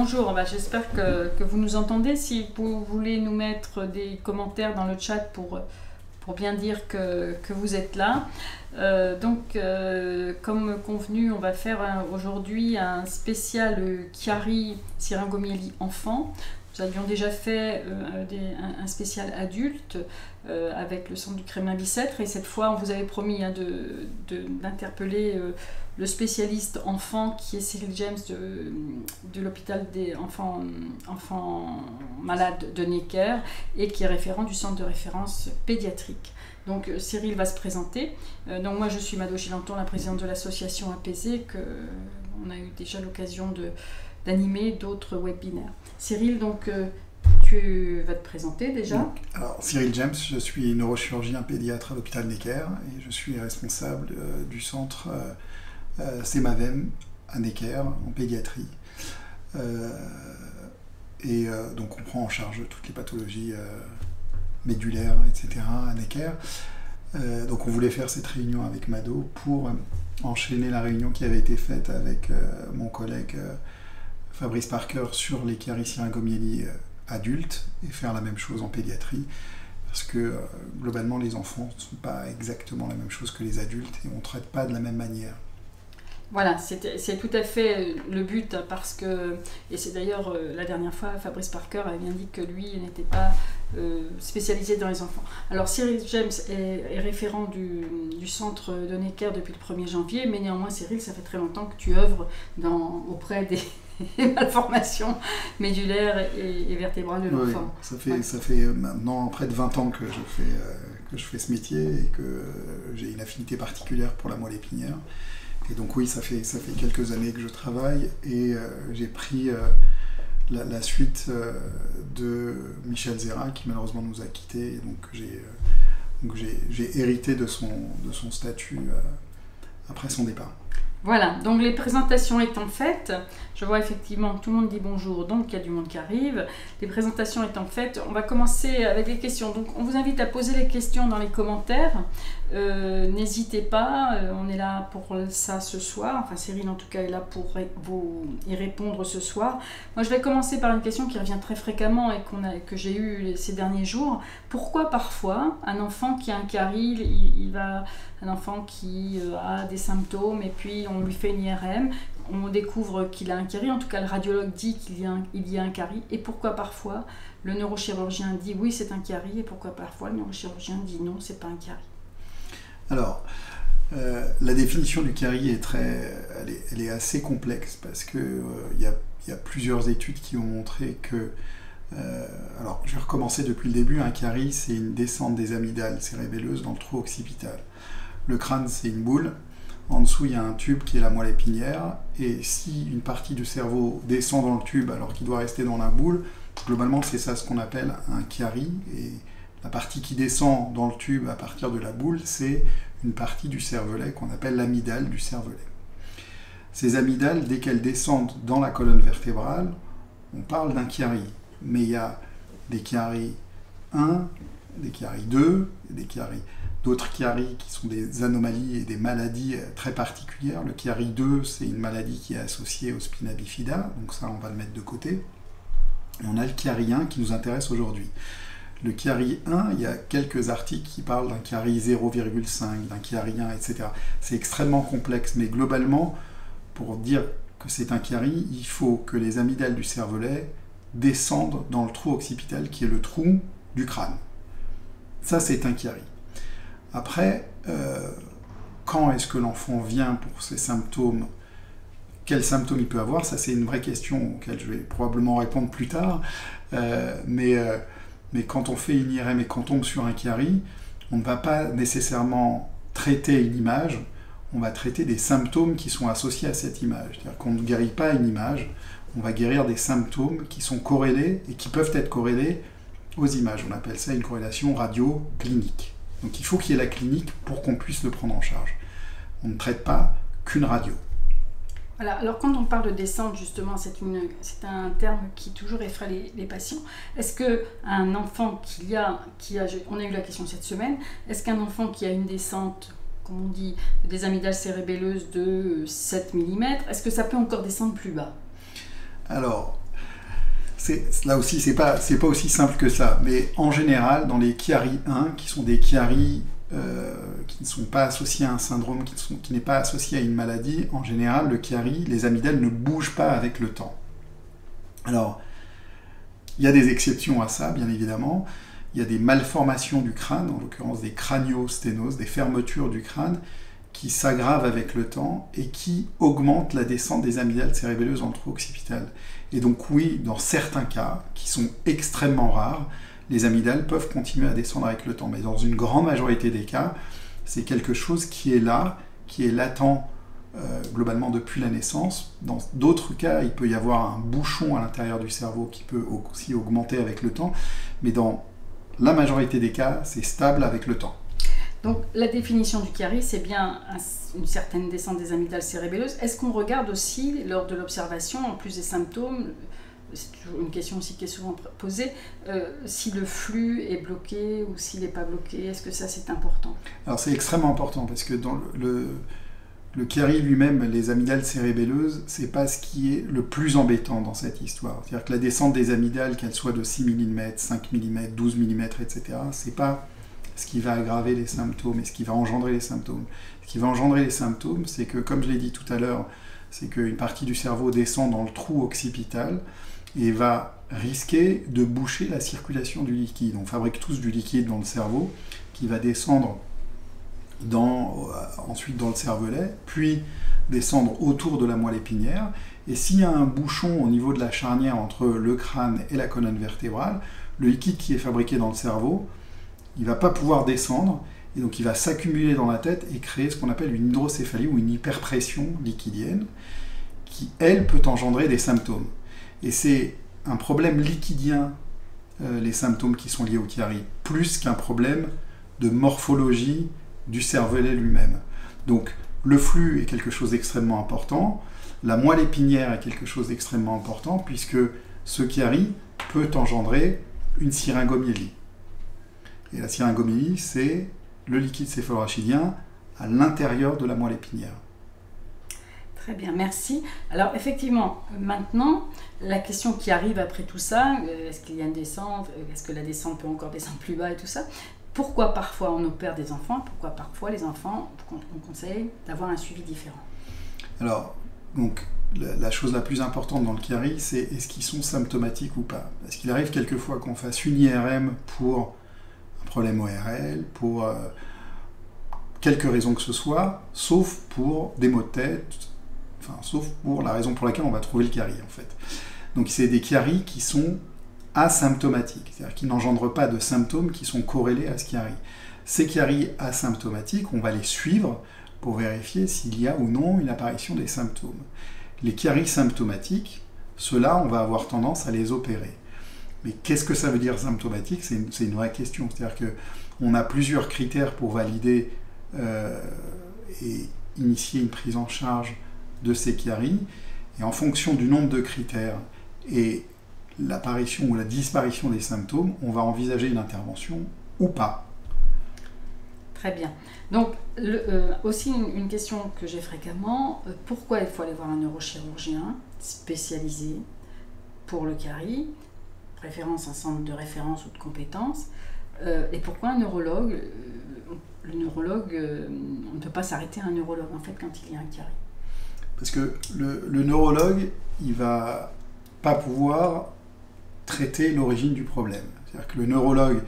bonjour, j'espère que vous nous entendez. Si vous voulez nous mettre des commentaires dans le chat pour bien dire que vous êtes là. Comme convenu, on va faire aujourd'hui un spécial Chiari syringomiélie enfant. Nous avions déjà fait un spécial adulte avec le centre du Kremlin-Bicêtre, et cette fois on vous avait promis d'interpeller le spécialiste enfant qui est Cyril James de l'hôpital des enfants malades de Necker et qui est référent du centre de référence pédiatrique. Donc Cyril va se présenter. Donc moi je suis Mado Gilanton, la présidente de l'association Apaisée, on a eu déjà l'occasion d'animer d'autres webinaires. Cyril, donc tu vas te présenter déjà. Alors Cyril James, je suis neurochirurgien pédiatre à l'hôpital Necker et je suis responsable du centre CEMAVEM à Necker en pédiatrie. Donc on prend en charge toutes les pathologies médulaires, etc. à Necker. Donc on voulait faire cette réunion avec Mado pour enchaîner la réunion qui avait été faite avec mon collègue Fabrice Parker sur les chiari syringomiélie adultes et faire la même chose en pédiatrie, parce que globalement les enfants ne sont pas exactement la même chose que les adultes et on ne traite pas de la même manière. Voilà, c'est tout à fait le but, parce que, et c'est d'ailleurs la dernière fois, Fabrice Parker avait bien dit que lui n'était pas spécialisé dans les enfants. Alors Cyril James est référent du centre de Necker depuis le 1er janvier, mais néanmoins Cyril, ça fait très longtemps que tu œuvres auprès des malformations médulaires et vertébrales de l'enfant. Oui, ça fait maintenant près de 20 ans que je fais ce métier et que j'ai une affinité particulière pour la moelle épinière. Et donc oui, ça fait quelques années que je travaille et j'ai pris la suite de Michel Zera qui malheureusement nous a quittés. Et donc j'ai hérité de son statut après son départ. Voilà, donc les présentations étant faites, je vois effectivement que tout le monde dit bonjour, donc il y a du monde qui arrive. Les présentations étant faites, on va commencer avec les questions. Donc on vous invite à poser les questions dans les commentaires. N'hésitez pas, on est là pour ça ce soir. Enfin Cyril en tout cas est là pour vous y répondre ce soir. Moi je vais commencer par une question qui revient très fréquemment et que j'ai eue ces derniers jours. Pourquoi parfois un enfant qui a un chiari, un enfant qui a des symptômes et puis on lui fait une IRM, on découvre qu'il a un chiari, en tout cas le radiologue dit qu'il y a un chiari, et pourquoi parfois le neurochirurgien dit oui c'est un chiari, et pourquoi parfois le neurochirurgien dit non c'est pas un chiari. Alors la définition du chiari elle est assez complexe parce que y a plusieurs études qui ont montré que alors je vais recommencer depuis le début. Un chiari c'est une descente des amygdales cérébelleuses dans le trou occipital. Le crâne c'est une boule. En dessous, il y a un tube qui est la moelle épinière, et si une partie du cerveau descend dans le tube alors qu'il doit rester dans la boule, globalement c'est ça ce qu'on appelle un chiari, et la partie qui descend dans le tube à partir de la boule, c'est une partie du cervelet qu'on appelle l'amygdale du cervelet. Ces amygdales, dès qu'elles descendent dans la colonne vertébrale, on parle d'un chiari, mais il y a des chiari 1, des chiari 2, d'autres chiari qui sont des anomalies et des maladies très particulières. Le chiari 2, c'est une maladie qui est associée au spina bifida, donc ça on va le mettre de côté. Et on a le chiari 1 qui nous intéresse aujourd'hui. Le chiari 1, il y a quelques articles qui parlent d'un chiari 0,5, d'un chiari 1, etc. C'est extrêmement complexe, mais globalement, pour dire que c'est un chiari, il faut que les amygdales du cervelet descendent dans le trou occipital qui est le trou du crâne. Ça, c'est un chiari. Après, quand est-ce que l'enfant vient pour ces symptômes? Quels symptômes il peut avoir? Ça, c'est une vraie question auquel je vais probablement répondre plus tard. Mais quand on fait une IRM et qu'on tombe sur un chiari, on ne va pas nécessairement traiter une image, on va traiter des symptômes qui sont associés à cette image. C'est-à-dire qu'on ne guérit pas une image, on va guérir des symptômes qui sont corrélés et qui peuvent être corrélés aux images. On appelle ça une corrélation radio-clinique. Donc il faut qu'il y ait la clinique pour qu'on puisse le prendre en charge. On ne traite pas qu'une radio. Voilà, alors quand on parle de descente, justement, c'est un terme qui toujours effraie les patients. Est-ce qu'un enfant on a eu la question cette semaine, est-ce qu'un enfant qui a une descente, comme on dit, des amygdales cérébelleuses de 7 mm, est-ce que ça peut encore descendre plus bas? Alors, là aussi, c'est pas aussi simple que ça. Mais en général, dans les Chiari 1, qui sont des Chiari qui ne sont pas associés à un syndrome, qui n'est pas associé à une maladie, en général, le Chiari, les amygdales ne bougent pas avec le temps. Alors, il y a des exceptions à ça, bien évidemment. Il y a des malformations du crâne, en l'occurrence des craniosténoses, des fermetures du crâne, qui s'aggravent avec le temps et qui augmentent la descente des amygdales cérébelleuses dans le trou occipital. Et donc oui, dans certains cas, qui sont extrêmement rares, les amygdales peuvent continuer à descendre avec le temps. Mais dans une grande majorité des cas, c'est quelque chose qui est là, qui est latent globalement depuis la naissance. Dans d'autres cas, il peut y avoir un bouchon à l'intérieur du cerveau qui peut aussi augmenter avec le temps. Mais dans la majorité des cas, c'est stable avec le temps. Donc la définition du Chiari, c'est bien une certaine descente des amygdales cérébelleuses. Est-ce qu'on regarde aussi, lors de l'observation, en plus des symptômes, c'est toujours une question aussi qui est souvent posée, si le flux est bloqué ou s'il n'est pas bloqué, est-ce que ça c'est important? Alors c'est extrêmement important parce que dans le Chiari lui-même, les amygdales cérébelleuses, c'est pas ce qui est le plus embêtant dans cette histoire. C'est-à-dire que la descente des amygdales, qu'elle soit de 6 mm, 5 mm, 12 mm, etc., c'est pas ce qui va aggraver les symptômes et ce qui va engendrer les symptômes. Ce qui va engendrer les symptômes, c'est que, comme je l'ai dit tout à l'heure, c'est qu'une partie du cerveau descend dans le trou occipital et va risquer de boucher la circulation du liquide. On fabrique tous du liquide dans le cerveau qui va descendre ensuite dans le cervelet, puis descendre autour de la moelle épinière. Et s'il y a un bouchon au niveau de la charnière entre le crâne et la colonne vertébrale, le liquide qui est fabriqué dans le cerveau, il ne va pas pouvoir descendre, et donc il va s'accumuler dans la tête et créer ce qu'on appelle une hydrocéphalie ou une hyperpression liquidienne, qui, elle, peut engendrer des symptômes. Et c'est un problème liquidien, les symptômes qui sont liés au Chiari, plus qu'un problème de morphologie du cervelet lui-même. Donc le flux est quelque chose d'extrêmement important, la moelle épinière est quelque chose d'extrêmement important, puisque ce Chiari peut engendrer une syringomyélie. Et la syringomyélie, c'est le liquide céphalorachidien à l'intérieur de la moelle épinière. Très bien, merci. Alors effectivement, maintenant, la question qui arrive après tout ça, est-ce qu'il y a une descente, est-ce que la descente peut encore descendre plus bas et tout ça? Pourquoi parfois on opère des enfants? Pourquoi parfois les enfants, on conseille d'avoir un suivi différent? Alors, donc, la chose la plus importante dans le Chiari, c'est est-ce qu'ils sont symptomatiques ou pas? Parce qu'il arrive quelquefois qu'on fasse une IRM pour un problème ORL, pour quelque raison que ce soit, sauf pour des maux de tête, enfin, sauf pour la raison pour laquelle on va trouver le Chiari, en fait. Donc, c'est des Chiari qui sont asymptomatiques, c'est-à-dire qui n'engendrent pas de symptômes qui sont corrélés à ce Chiari. Ces Chiari asymptomatiques, on va les suivre pour vérifier s'il y a ou non une apparition des symptômes. Les Chiari symptomatiques, ceux-là, on va avoir tendance à les opérer. Mais qu'est-ce que ça veut dire symptomatique? C'est une vraie question. C'est-à-dire qu'on a plusieurs critères pour valider et initier une prise en charge de ces Chiari, et en fonction du nombre de critères et l'apparition ou la disparition des symptômes, on va envisager une intervention ou pas. Très bien. Donc, aussi une question que j'ai fréquemment, pourquoi il faut aller voir un neurochirurgien spécialisé pour le Chiari, préférence un centre de référence ou de compétences, et pourquoi un neurologue? Le neurologue, on ne peut pas s'arrêter à un neurologue en fait quand il y a un Chiari. Parce que le neurologue, il va pas pouvoir traiter l'origine du problème. C'est-à-dire que le neurologue,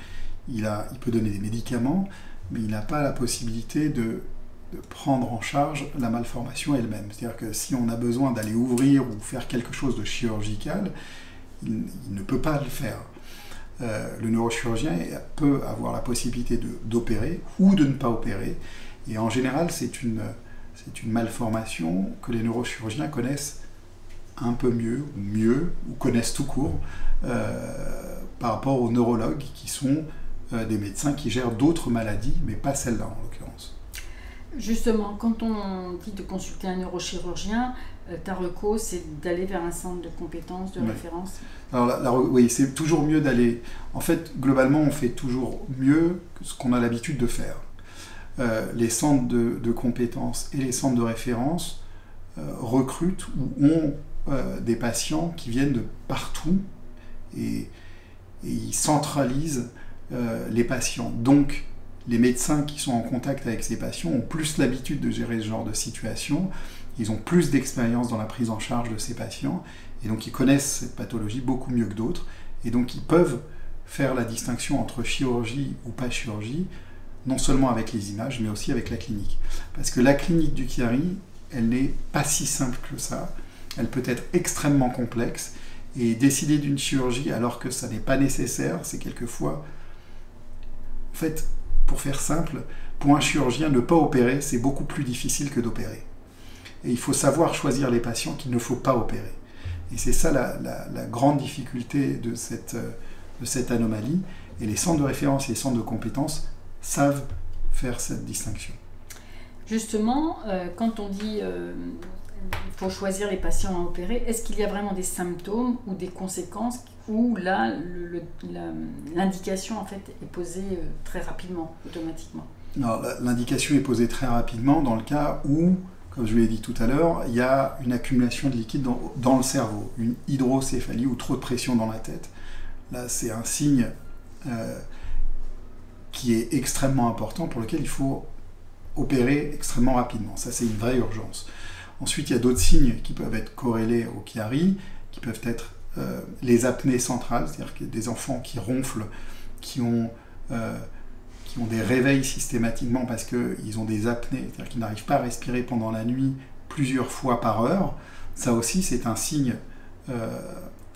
il peut donner des médicaments, mais il n'a pas la possibilité de prendre en charge la malformation elle-même. C'est-à-dire que si on a besoin d'aller ouvrir ou faire quelque chose de chirurgical, il ne peut pas le faire. Le neurochirurgien peut avoir la possibilité d'opérer ou de ne pas opérer, et en général, c'est une malformation que les neurochirurgiens connaissent un peu mieux, ou connaissent tout court, par rapport aux neurologues qui sont des médecins qui gèrent d'autres maladies, mais pas celle-là en l'occurrence. Justement, quand on dit de consulter un neurochirurgien, ta reco, c'est d'aller vers un centre de compétences, de référence? Alors, oui, c'est toujours mieux d'aller... En fait, globalement, on fait toujours mieux que ce qu'on a l'habitude de faire. Les centres de compétences et les centres de référence recrutent ou ont des patients qui viennent de partout et ils centralisent les patients. Donc, les médecins qui sont en contact avec ces patients ont plus l'habitude de gérer ce genre de situation, ils ont plus d'expérience dans la prise en charge de ces patients, et donc ils connaissent cette pathologie beaucoup mieux que d'autres, et donc ils peuvent faire la distinction entre chirurgie ou pas chirurgie, non seulement avec les images, mais aussi avec la clinique. Parce que la clinique du Chiari, elle n'est pas si simple que ça, elle peut être extrêmement complexe, et décider d'une chirurgie alors que ça n'est pas nécessaire, c'est quelquefois... En fait, pour faire simple, pour un chirurgien, ne pas opérer, c'est beaucoup plus difficile que d'opérer. Et il faut savoir choisir les patients qu'il ne faut pas opérer. Et c'est ça la grande difficulté de cette anomalie. Et les centres de référence et les centres de compétences savent faire cette distinction. Justement, quand on dit il faut choisir les patients à opérer, est-ce qu'il y a vraiment des symptômes ou des conséquences où là, l'indication en fait est posée très rapidement, automatiquement? L'indication est posée très rapidement dans le cas où, comme je l'ai dit tout à l'heure, il y a une accumulation de liquide dans le cerveau, une hydrocéphalie ou trop de pression dans la tête. Là, c'est un signe qui est extrêmement important pour lequel il faut opérer extrêmement rapidement. Ça, c'est une vraie urgence. Ensuite, il y a d'autres signes qui peuvent être corrélés au Chiari, qui peuvent être les apnées centrales, c'est-à-dire qu'il y a des enfants qui ronflent, qui ont des réveils systématiquement parce qu'ils ont des apnées, c'est-à-dire qu'ils n'arrivent pas à respirer pendant la nuit plusieurs fois par heure. Ça aussi, c'est un signe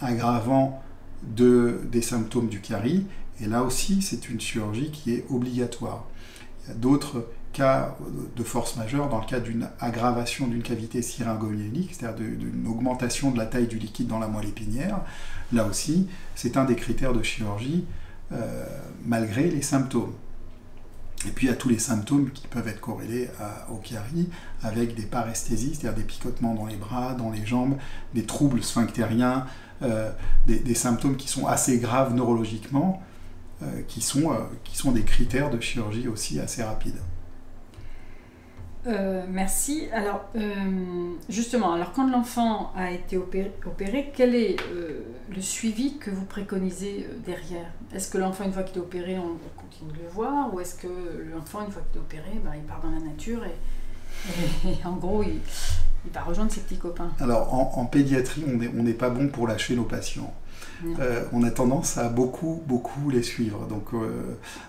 aggravant des symptômes du Chiari. Et là aussi, c'est une chirurgie qui est obligatoire. Il y a d'autres cas de force majeure dans le cas d'une aggravation d'une cavité syringomyélique, c'est-à-dire d'une augmentation de la taille du liquide dans la moelle épinière. Là aussi, c'est un des critères de chirurgie malgré les symptômes. Et puis il y a tous les symptômes qui peuvent être corrélés au Chiari avec des paresthésies, c'est-à-dire des picotements dans les bras, dans les jambes, des troubles sphinctériens, des symptômes qui sont assez graves neurologiquement, qui sont des critères de chirurgie aussi assez rapides. Merci. Alors, justement, quand l'enfant a été opéré, quel est le suivi que vous préconisez derrière? Est-ce que l'enfant, une fois qu'il est opéré, on continue de le voir? Ou est-ce que l'enfant, une fois qu'il est opéré, il part dans la nature et en gros, il va rejoindre ses petits copains? Alors, en pédiatrie, on n'est pas bon pour lâcher nos patients. On a tendance à beaucoup les suivre. Donc,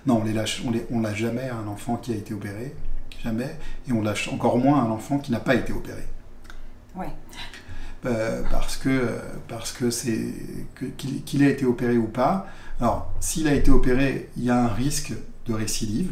non, on lâche jamais un enfant qui a été opéré. Jamais, et on lâche encore moins un enfant qui n'a pas été opéré. Ouais. Parce que qu'il a été opéré ou pas. Alors, s'il a été opéré, il y a un risque de récidive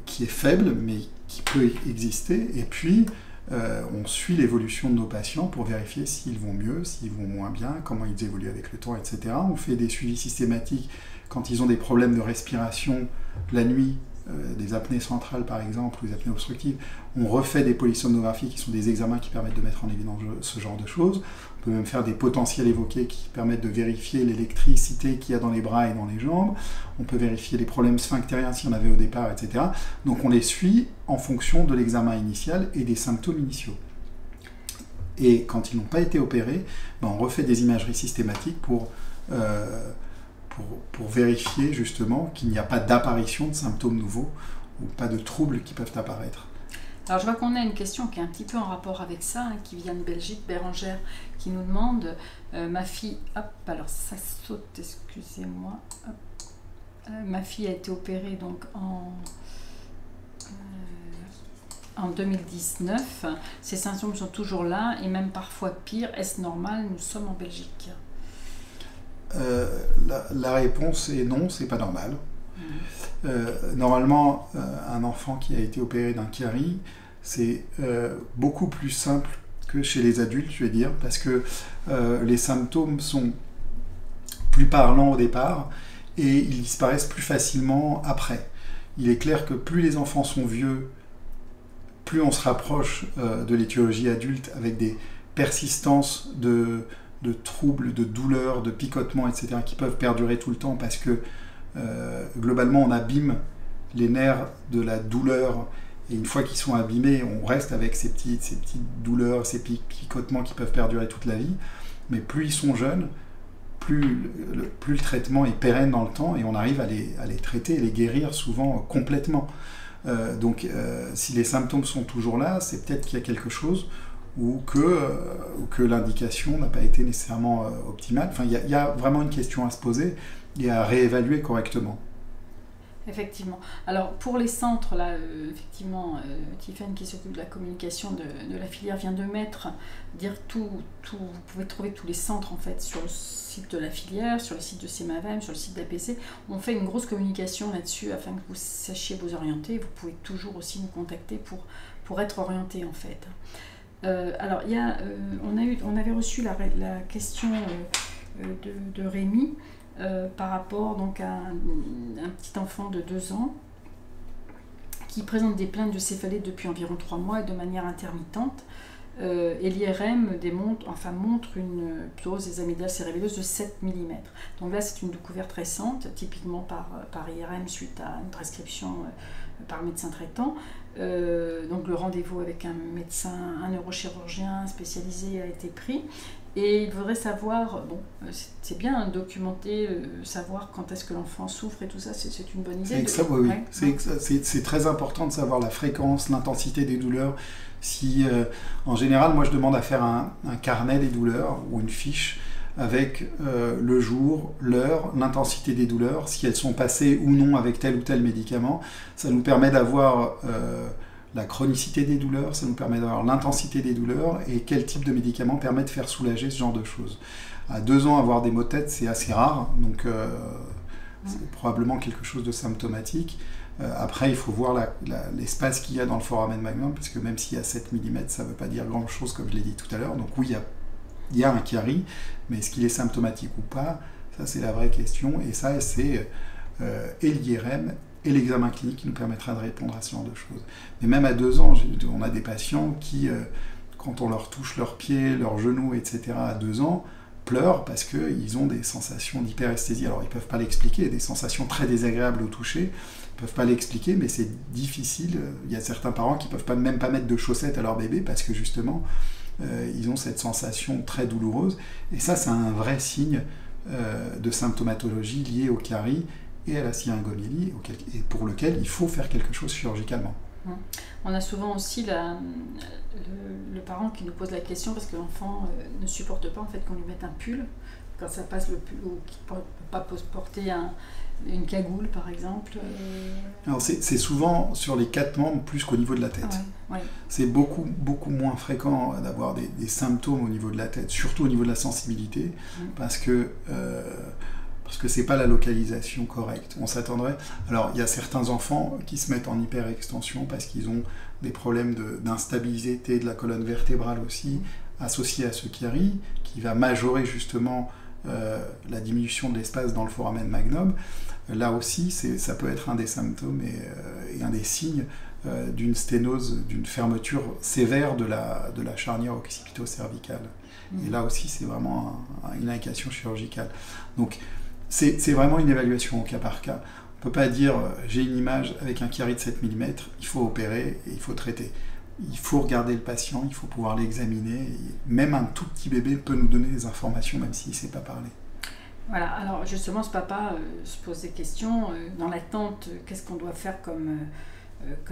qui est faible, mais qui peut exister. Et puis, on suit l'évolution de nos patients pour vérifier s'ils vont mieux, s'ils vont moins bien, comment ils évoluent avec le temps, etc. On fait des suivis systématiques quand ils ont des problèmes de respiration la nuit, des apnées centrales par exemple, ou des apnées obstructives. On refait des polysomnographies qui sont des examens qui permettent de mettre en évidence ce genre de choses. On peut même faire des potentiels évoqués qui permettent de vérifier l'électricité qu'il y a dans les bras et dans les jambes. On peut vérifier les problèmes sphinctériens s'il y en avait au départ, etc. Donc on les suit en fonction de l'examen initial et des symptômes initiaux. Et quand ils n'ont pas été opérés, on refait des imageries systématiques pour vérifier justement qu'il n'y a pas d'apparition de symptômes nouveaux ou pas de troubles qui peuvent apparaître. Alors je vois qu'on a une question qui est un petit peu en rapport avec ça, qui vient de Belgique, Bérangère, qui nous demande, ma fille, alors ça saute, excusez-moi, ma fille a été opérée donc en 2019, ses symptômes sont toujours là et même parfois pire, est-ce normal? Nous sommes en Belgique. La réponse est non, c'est pas normal. Normalement, un enfant qui a été opéré d'un Chiari, c'est beaucoup plus simple que chez les adultes, je vais dire, parce que les symptômes sont plus parlants au départ et ils disparaissent plus facilement après. Il est clair que plus les enfants sont vieux, plus on se rapproche de l'étiologie adulte avec des persistances de troubles, de douleurs, de picotements, etc., qui peuvent perdurer tout le temps parce que globalement on abîme les nerfs de la douleur et une fois qu'ils sont abîmés, on reste avec ces petites douleurs, ces picotements qui peuvent perdurer toute la vie. mais plus ils sont jeunes, plus le traitement est pérenne dans le temps et on arrive à les traiter et les guérir souvent complètement. Donc si les symptômes sont toujours là, c'est peut-être qu'il y a quelque chose ou que l'indication n'a pas été nécessairement optimale. Enfin, il y a vraiment une question à se poser et à réévaluer correctement. Effectivement. Alors pour les centres, là, effectivement, Tiffany qui s'occupe de la communication de la filière vient de dire tout, vous pouvez trouver tous les centres en fait sur le site de la filière, sur le site de CEMAVEM, sur le site d'APC. On fait une grosse communication là-dessus afin que vous sachiez vous orienter. Vous pouvez toujours aussi nous contacter pour être orienté en fait. Alors on avait reçu la question de Rémi. Par rapport donc, à un petit enfant de 2 ans qui présente des plaintes de céphalée depuis environ 3 mois et de manière intermittente. Et l'IRM montre une psoriose des amygdales cérébelleuses de 7 mm. Donc là, c'est une découverte récente, typiquement par IRM suite à une prescription par le médecin traitant. Donc le rendez-vous avec un médecin, un neurochirurgien spécialisé a été pris. Et il faudrait savoir, c'est bien documenter, savoir quand est-ce que l'enfant souffre et tout ça, c'est une bonne idée. C'est très important de savoir la fréquence, l'intensité des douleurs. Si, en général, moi je demande à faire un carnet des douleurs ou une fiche avec le jour, l'heure, l'intensité des douleurs, si elles sont passées ou non avec tel ou tel médicament. Ça nous permet d'avoir la chronicité des douleurs, ça nous permet d'avoir l'intensité des douleurs et quel type de médicament permet de faire soulager ce genre de choses. À 2 ans, avoir des maux de tête, c'est assez rare, donc c'est probablement quelque chose de symptomatique. Après, il faut voir l'espace qu'il y a dans le foramen magnum, parce que même s'il y a 7 mm, ça ne veut pas dire grand-chose, comme je l'ai dit tout à l'heure. Donc oui, il y a un chiari, mais est-ce qu'il est symptomatique ou pas? Ça, c'est la vraie question, et ça, c'est et l'IRM et l'examen clinique qui nous permettra de répondre à ce genre de choses. Mais même à 2 ans, on a des patients qui, quand on leur touche leurs pieds, leurs genoux, etc., à 2 ans, pleurent parce qu'ils ont des sensations d'hyperesthésie. Alors, ils ne peuvent pas l'expliquer, des sensations très désagréables au toucher, ils ne peuvent pas l'expliquer, mais c'est difficile. Il y a certains parents qui ne peuvent même pas mettre de chaussettes à leur bébé parce que justement, ils ont cette sensation très douloureuse. Et ça, c'est un vrai signe de symptomatologie liée au chiari et à la syringomyélie, et pour lequel il faut faire quelque chose chirurgicalement. On a souvent aussi le parent qui nous pose la question parce que l'enfant ne supporte pas en fait qu'on lui mette un pull quand ça passe le pull, ou qu'il ne peut pas porter une cagoule par exemple. Alors c'est souvent sur les 4 membres plus qu'au niveau de la tête. Ouais. C'est beaucoup moins fréquent d'avoir des symptômes au niveau de la tête, surtout au niveau de la sensibilité, parce que c'est pas la localisation correcte. On s'attendrait. Alors, il y a certains enfants qui se mettent en hyperextension parce qu'ils ont des problèmes d'instabilité de la colonne vertébrale aussi, associés à ce chiari, qui va majorer justement la diminution de l'espace dans le foramen magnum. Là aussi, ça peut être un des symptômes et un des signes d'une sténose, d'une fermeture sévère de la charnière occipito-cervicale. Et là aussi, c'est vraiment une indication chirurgicale. Donc, c'est vraiment une évaluation au cas par cas. On ne peut pas dire j'ai une image avec un chiari de 7 mm, il faut opérer et il faut traiter. Il faut regarder le patient, il faut pouvoir l'examiner. Même un tout petit bébé peut nous donner des informations même s'il ne sait pas parler. Voilà, alors justement ce papa se pose des questions. Dans l'attente, qu'est-ce qu'on doit faire comme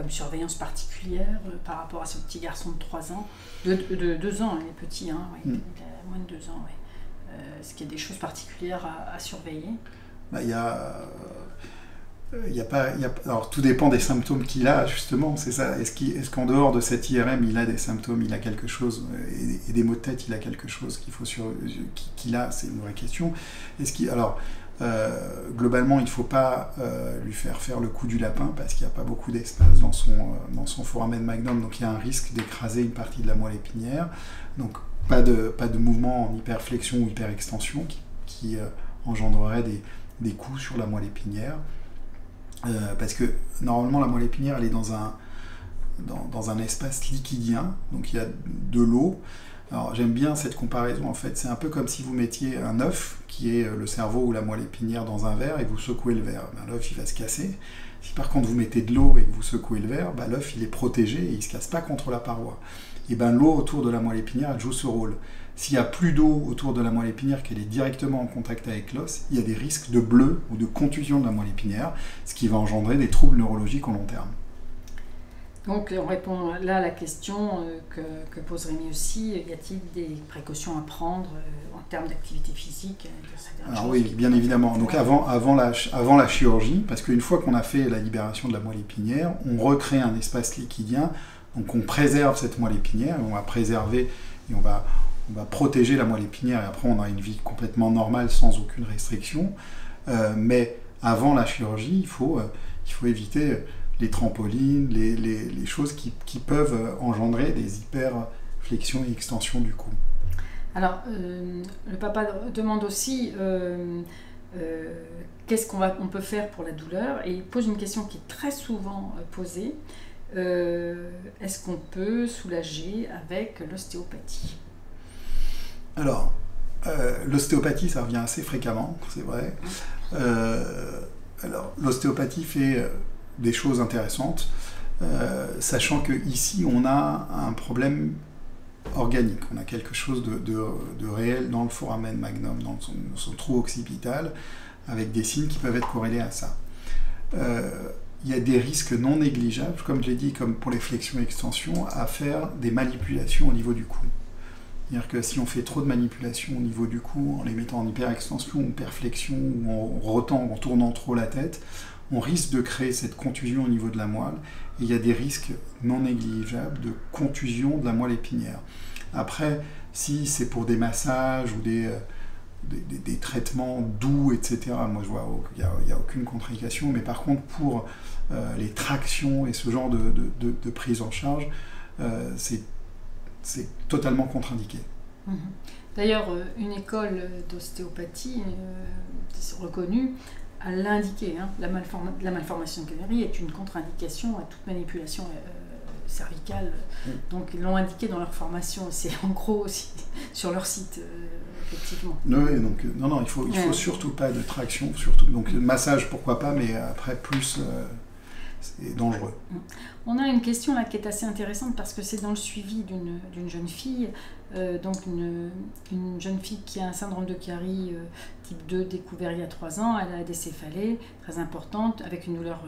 surveillance particulière par rapport à ce petit garçon de 3 ans, de 2 ans, il est petit, hein, il a moins de 2 ans. Ouais. Est-ce qu'il y a des choses particulières à surveiller? Alors tout dépend des symptômes qu'il a, justement, c'est ça. Est-ce qu'en dehors de cette IRM, il a des symptômes, il a quelque chose, et des maux de tête, il a quelque chose qu'il a, c'est une vraie question. Globalement, il ne faut pas lui faire le coup du lapin parce qu'il n'y a pas beaucoup d'espace dans son foramen magnum, donc il y a un risque d'écraser une partie de la moelle épinière. Donc pas de mouvement en hyperflexion ou hyperextension qui engendrerait des coups sur la moelle épinière. Parce que normalement la moelle épinière elle est dans un espace liquidien, donc il y a de l'eau. Alors j'aime bien cette comparaison en fait, c'est un peu comme si vous mettiez un œuf qui est le cerveau ou la moelle épinière dans un verre et vous secouez le verre, l'œuf il va se casser. Si par contre vous mettez de l'eau et que vous secouez le verre, l'œuf il est protégé et il ne se casse pas contre la paroi. Et l'eau autour de la moelle épinière elle joue ce rôle. s'il n'y a plus d'eau autour de la moelle épinière, qu'elle est directement en contact avec l'os, il y a des risques de bleu ou de contusion de la moelle épinière, ce qui va engendrer des troubles neurologiques au long terme. Donc on répond là à la question que pose Rémi aussi, y a-t-il des précautions à prendre en termes d'activité physique? Alors oui, bien évidemment. Donc avant la chirurgie, parce qu'une fois qu'on a fait la libération de la moelle épinière, on recrée un espace liquidien, donc on préserve cette moelle épinière, on va préserver et on va protéger la moelle épinière, et après on a une vie complètement normale sans aucune restriction. Mais avant la chirurgie, il faut éviter les trampolines, les choses qui peuvent engendrer des hyperflexions et extensions du cou. Alors, le papa demande aussi qu'est-ce qu'on peut faire pour la douleur, et il pose une question qui est très souvent posée. Est-ce qu'on peut soulager avec l'ostéopathie? Alors, l'ostéopathie, ça revient assez fréquemment, c'est vrai. Alors, l'ostéopathie fait des choses intéressantes, sachant qu'ici, on a un problème organique. On a quelque chose de réel dans le foramen magnum, dans son trou occipital, avec des signes qui peuvent être corrélés à ça. Il y a des risques non négligeables, comme je l'ai dit, comme pour les flexions et extensions, à faire des manipulations au niveau du cou. C'est-à-dire que si on fait trop de manipulations au niveau du cou, en les mettant en hyperextension ou perflexion, ou en rotant, en tournant trop la tête, on risque de créer cette contusion au niveau de la moelle, et il y a des risques non négligeables de contusion de la moelle épinière. Après, si c'est pour des massages ou des traitements doux, etc., moi je vois qu'il n'y a aucune contre-indication, mais par contre pour les tractions et ce genre de prise en charge, c'est totalement contre-indiqué. D'ailleurs, une école d'ostéopathie reconnue a l'indiqué, la malformation de Cameri est une contre-indication à toute manipulation cervicale. Donc ils l'ont indiqué dans leur formation, c'est en gros aussi sur leur site, effectivement. Oui, donc non, il faut surtout pas de traction, surtout. Donc le massage, pourquoi pas, mais après plus, c'est dangereux. On a une question là qui est assez intéressante parce que c'est dans le suivi d'une jeune fille, donc une jeune fille qui a un syndrome de Chiari type 2 découvert il y a 3 ans. Elle a des céphalées très importantes avec une douleur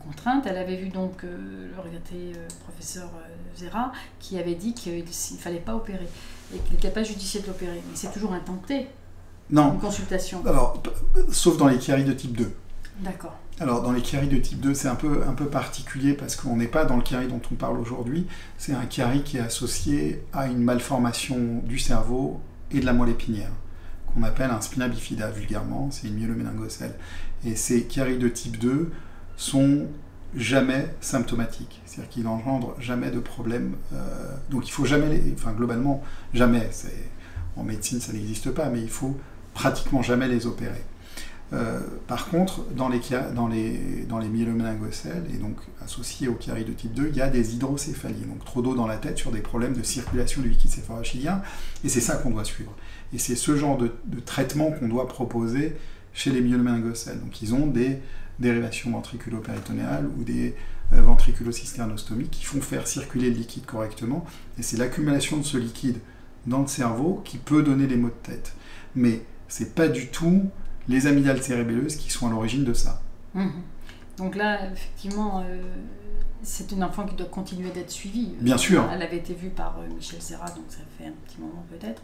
contrainte. Elle avait vu donc le regretté professeur Zera qui avait dit qu'il ne fallait pas opérer et qu'il n'était pas judicieux de l'opérer. Mais c'est toujours intenté, une consultation. Alors, sauf dans les Chiari de type 2. D'accord. Alors, dans les Chiari de type 2, c'est un peu particulier parce qu'on n'est pas dans le Chiari dont on parle aujourd'hui. C'est un Chiari qui est associé à une malformation du cerveau et de la moelle épinière, qu'on appelle un spina bifida vulgairement, c'est une myeloméningocèle. Et ces Chiari de type 2 sont jamais symptomatiques, c'est-à-dire qu'ils n'engendrent jamais de problème. Donc il faut jamais, globalement, jamais. En médecine, ça n'existe pas, mais il faut pratiquement jamais les opérer. Par contre, dans les myéloméningocèles, et donc associés au Chiari de type 2, il y a des hydrocéphalies, donc trop d'eau dans la tête sur des problèmes de circulation du liquide céphalorachidien, et c'est ça qu'on doit suivre. Et c'est ce genre de traitement qu'on doit proposer chez les myéloméningocèles. Donc ils ont des dérivations ventriculo-péritonéales ou des ventriculo-cisternostomies qui font faire circuler le liquide correctement, et c'est l'accumulation de ce liquide dans le cerveau qui peut donner des maux de tête. Mais c'est pas du tout les amygdales cérébelleuses qui sont à l'origine de ça. Donc là, effectivement, c'est une enfant qui doit continuer d'être suivie. Bien sûr. Elle avait été vue par Michel Serra, donc ça fait un petit moment peut-être.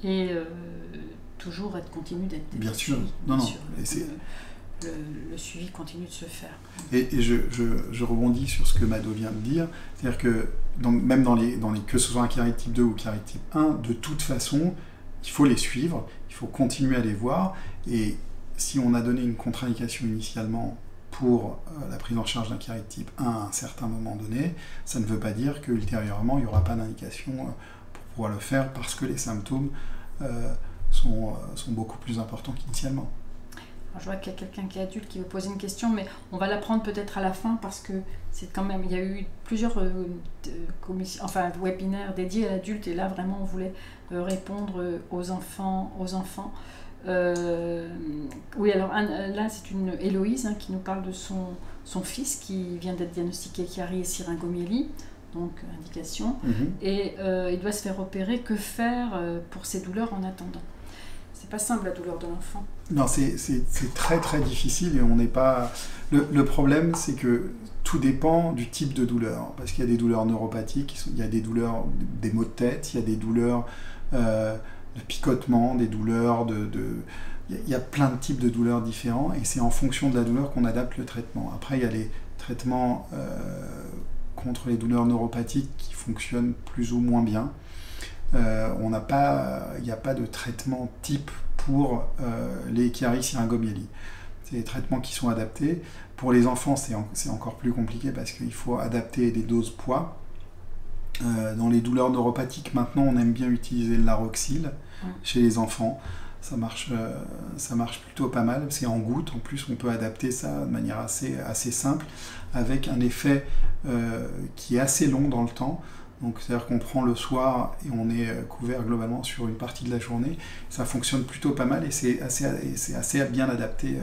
Et toujours elle continue d'être bien sûr. suivie. Non. Le suivi continue de se faire. Et je rebondis sur ce que Mado vient de dire, c'est-à-dire que même que ce soit un Chiari type 2 ou Chiari type 1, de toute façon, il faut les suivre, il faut continuer à les voir, et si on a donné une contre-indication initialement pour la prise en charge d'un Chiari type 1 à un certain moment donné, ça ne veut pas dire qu'ultérieurement, il n'y aura pas d'indication pour pouvoir le faire, parce que les symptômes sont beaucoup plus importants qu'initialement. Alors, je vois qu'il y a quelqu'un qui est adulte qui veut poser une question, mais on va la prendre peut-être à la fin parce que c'est quand même, il y a eu plusieurs webinaires dédiés à l'adulte et là vraiment on voulait répondre aux enfants. Oui, alors là c'est une Héloïse qui nous parle de son fils qui vient d'être diagnostiqué Chiari et syringomyélie. donc indication, et il doit se faire opérer. Que faire pour ces douleurs en attendant? C'est pas simple la douleur de l'enfant. Non, c'est très très difficile et on n'est pas... Le problème, c'est que tout dépend du type de douleur, parce qu'il y a des douleurs neuropathiques, il y a des douleurs, des maux de tête, il y a des douleurs de picotement, des douleurs il y a plein de types de douleurs différents et c'est en fonction de la douleur qu'on adapte le traitement. Après, il y a les traitements contre les douleurs neuropathiques qui fonctionnent plus ou moins bien. Il n'y a pas de traitement type pour les Chiari syringomyélie. C'est des traitements qui sont adaptés. Pour les enfants, c'est encore plus compliqué parce qu'il faut adapter des doses poids. Dans les douleurs neuropathiques, maintenant, on aime bien utiliser le Laroxyl chez les enfants. Ça marche plutôt pas mal. C'est en gouttes. En plus, on peut adapter ça de manière assez simple avec un effet qui est assez long dans le temps. Donc, c'est-à-dire qu'on prend le soir et on est couvert globalement sur une partie de la journée. Ça fonctionne plutôt pas mal et c'est assez bien adapté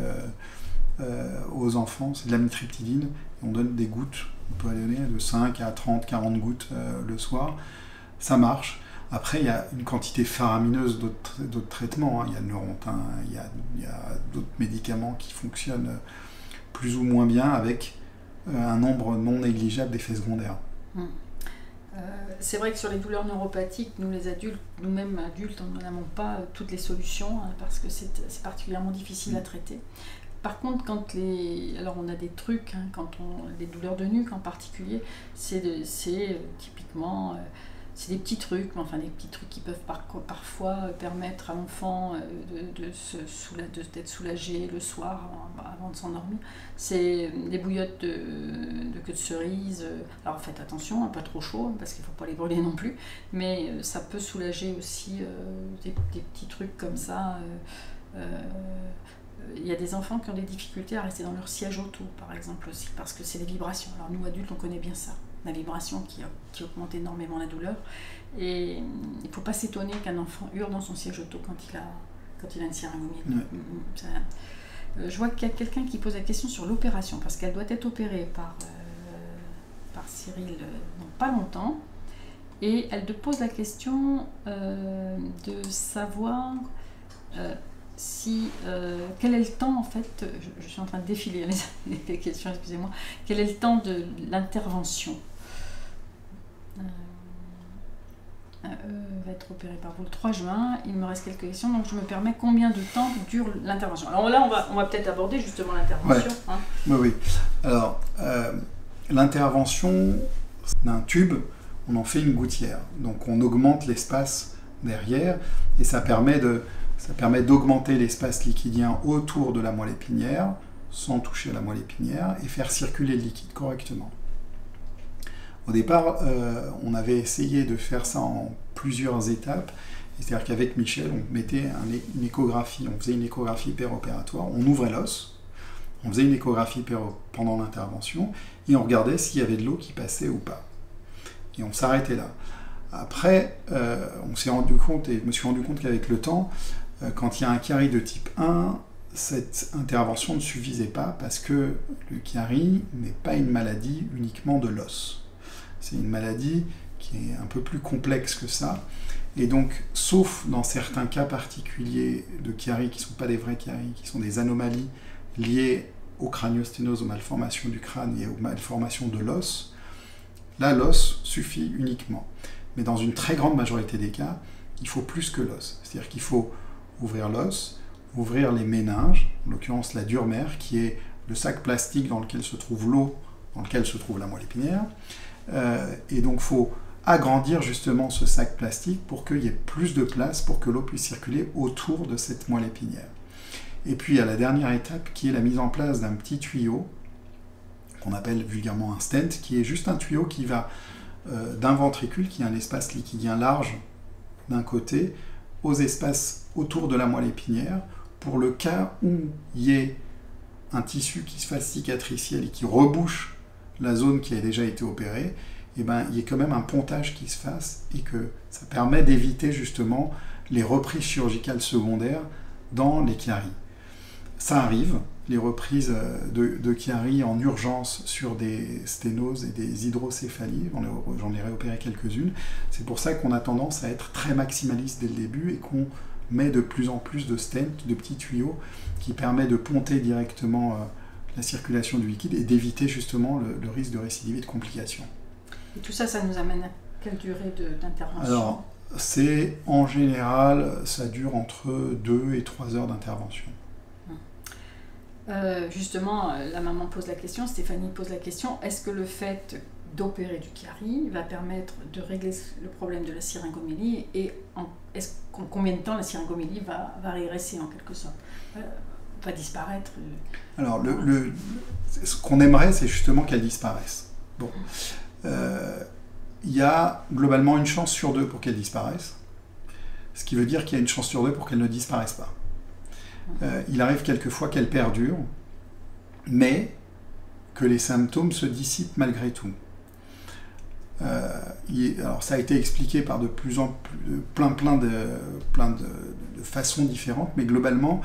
aux enfants. C'est de la mitriptyline. On donne des gouttes. On peut aller donner de 5 à 30, 40 gouttes le soir. Ça marche. Après, il y a une quantité faramineuse d'autres traitements. Il y a le Neurontin, il y a d'autres médicaments qui fonctionnent plus ou moins bien avec un nombre non négligeable d'effets secondaires. C'est vrai que sur les douleurs neuropathiques, nous-mêmes adultes, nous n'avons pas toutes les solutions parce que c'est particulièrement difficile à traiter. Par contre, alors on a des trucs, les douleurs de nuque en particulier, c'est typiquement c'est des petits trucs, des petits trucs qui peuvent parfois permettre à l'enfant d'être soulagé le soir avant de s'endormir. C'est des bouillottes de queue de cerise. Alors faites attention, pas trop chaud, parce qu'il ne faut pas les brûler non plus, mais ça peut soulager aussi des petits trucs comme ça. Il y a des enfants qui ont des difficultés à rester dans leur siège auto, par exemple aussi, parce que c'est les vibrations. Alors nous, adultes, on connaît bien ça, la vibration qui augmente énormément la douleur. Et il ne faut pas s'étonner qu'un enfant hurle dans son siège auto quand il a une syringomyélie. Je vois qu'il y a quelqu'un qui pose la question sur l'opération, parce qu'elle doit être opérée par Cyril dans pas longtemps. Et elle te pose la question de savoir... quel est le temps, en fait, je suis en train de défiler les questions, excusez-moi, quel est le temps de l'intervention va être opéré par vous le 3 juin, il me reste quelques questions, donc je me permets combien de temps dure l'intervention. Alors là, on va peut-être aborder justement l'intervention. Ouais. Oui. Alors, l'intervention d'un tube, on en fait une gouttière, donc on augmente l'espace derrière, et ça permet d'augmenter l'espace liquidien autour de la moelle épinière, sans toucher à la moelle épinière, et faire circuler le liquide correctement. Au départ, on avait essayé de faire ça en plusieurs étapes, c'est-à-dire qu'avec Michel, on mettait une échographie, on faisait une échographie péropératoire, on ouvrait l'os, on faisait une échographie pendant l'intervention, et on regardait s'il y avait de l'eau qui passait ou pas. Et on s'arrêtait là. Après, on s'est rendu compte, et je me suis rendu compte qu'avec le temps, quand il y a un Chiari de type 1, cette intervention ne suffisait pas parce que le Chiari n'est pas une maladie uniquement de l'os. C'est une maladie qui est un peu plus complexe que ça. Et donc, sauf dans certains cas particuliers de Chiari qui ne sont pas des vrais Chiari, qui sont des anomalies liées aux craniosténoses, aux malformations du crâne et aux malformations de l'os, là, l'os suffit uniquement. Mais dans une très grande majorité des cas, il faut plus que l'os. C'est-à-dire qu'il faut ouvrir l'os, ouvrir les méninges, en l'occurrence la dure mère, qui est le sac plastique dans lequel se trouve l'eau, dans lequel se trouve la moelle épinière. Et donc il faut agrandir justement ce sac plastique pour qu'il y ait plus de place pour que l'eau puisse circuler autour de cette moelle épinière. Et puis il y a la dernière étape qui est la mise en place d'un petit tuyau, qu'on appelle vulgairement un stent, qui est juste un tuyau qui va d'un ventricule, qui a un espace liquidien large d'un côté, aux espaces autour de la moelle épinière, pour le cas où il y ait un tissu qui se fasse cicatriciel et qui rebouche la zone qui a déjà été opérée, et il y a quand même un pontage qui se fasse et que ça permet d'éviter justement les reprises chirurgicales secondaires dans les Chiari. Ça arrive, les reprises de Chiari en urgence sur des sténoses et des hydrocéphalies. J'en ai réopéré quelques-unes. C'est pour ça qu'on a tendance à être très maximaliste dès le début et qu'on met de plus en plus de stents, de petits tuyaux, qui permettent de ponter directement la circulation du liquide et d'éviter justement le risque de récidive et de complications. Et tout ça, ça nous amène à quelle durée d'intervention? Alors, c'est en général, ça dure entre 2 et 3 heures d'intervention. Justement, la maman pose la question, Stéphanie pose la question, est-ce que le fait d'opérer du Chiari va permettre de régler le problème de la syringomélie et en combien de temps la syringomélie va régresser en quelque sorte, va disparaître? Alors, ce qu'on aimerait, c'est justement qu'elle disparaisse. Bon. Il y a globalement une chance sur 2 pour qu'elle disparaisse, ce qui veut dire qu'il y a une chance sur 2 pour qu'elle ne disparaisse pas. Il arrive quelquefois qu'elle perdure, mais que les symptômes se dissipent malgré tout. Alors ça a été expliqué par de plus en plus, plein de façons différentes, mais globalement,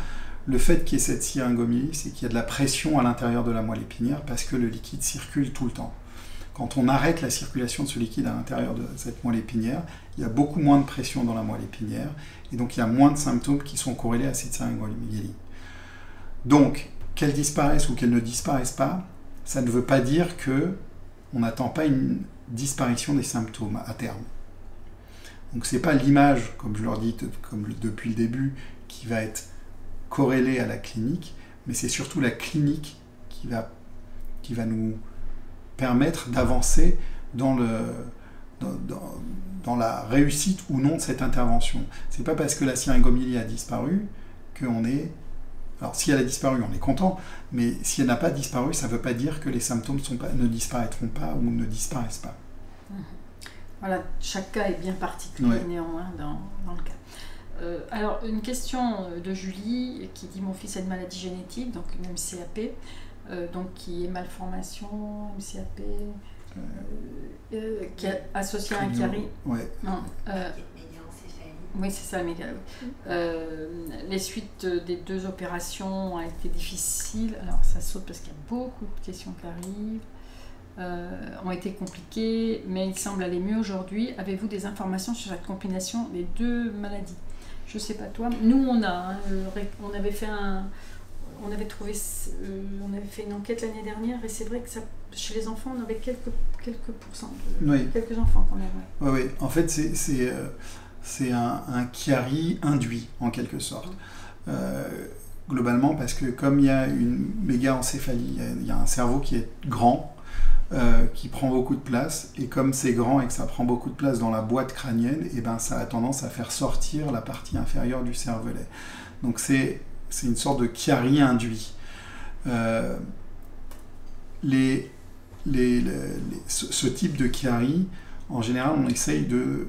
le fait qu'il y ait cette syringomélie, c'est qu'il y a de la pression à l'intérieur de la moelle épinière parce que le liquide circule tout le temps. Quand on arrête la circulation de ce liquide à l'intérieur de cette moelle épinière, il y a beaucoup moins de pression dans la moelle épinière, et donc il y a moins de symptômes qui sont corrélés à cette syringomélie. Donc, qu'elle disparaisse ou qu'elle ne disparaisse pas, ça ne veut pas dire qu'on n'attend pas une disparition des symptômes à terme. Donc c'est pas l'image, comme je leur dis comme depuis le début, qui va être corrélée à la clinique, mais c'est surtout la clinique qui va nous permettre d'avancer dans la réussite ou non de cette intervention. C'est pas parce que la syringomélie a disparu qu'on est... Alors si elle a disparu, on est content, mais si elle n'a pas disparu, ça ne veut pas dire que les symptômes ne disparaîtront pas ou ne disparaissent pas. Voilà, chaque cas est bien particulier néanmoins dans le cas. Alors une question de Julie qui dit « Mon fils a une maladie génétique, donc une MCAP, donc qui est malformation, MCAP, qui est associée à un Chiari. » Non. Oui, c'est ça, méga. Les suites des 2 opérations ont été difficiles. Alors, ça saute parce qu'il y a beaucoup de questions qui arrivent. Ont été compliquées, mais il semble aller mieux aujourd'hui. Avez-vous des informations sur cette combinaison des 2 maladies? Je ne sais pas toi. Nous, on avait fait une enquête l'année dernière et c'est vrai que chez les enfants, on avait quelques pourcents, quelques enfants quand même. Oui. En fait, c'est un Chiari induit, en quelque sorte. Globalement, parce que comme il y a une méga-encéphalie, il y a un cerveau qui est grand, qui prend beaucoup de place, et comme c'est grand et que ça prend beaucoup de place dans la boîte crânienne, et ben ça a tendance à faire sortir la partie inférieure du cervelet. Donc c'est une sorte de Chiari induit. Ce type de Chiari, en général, on essaye de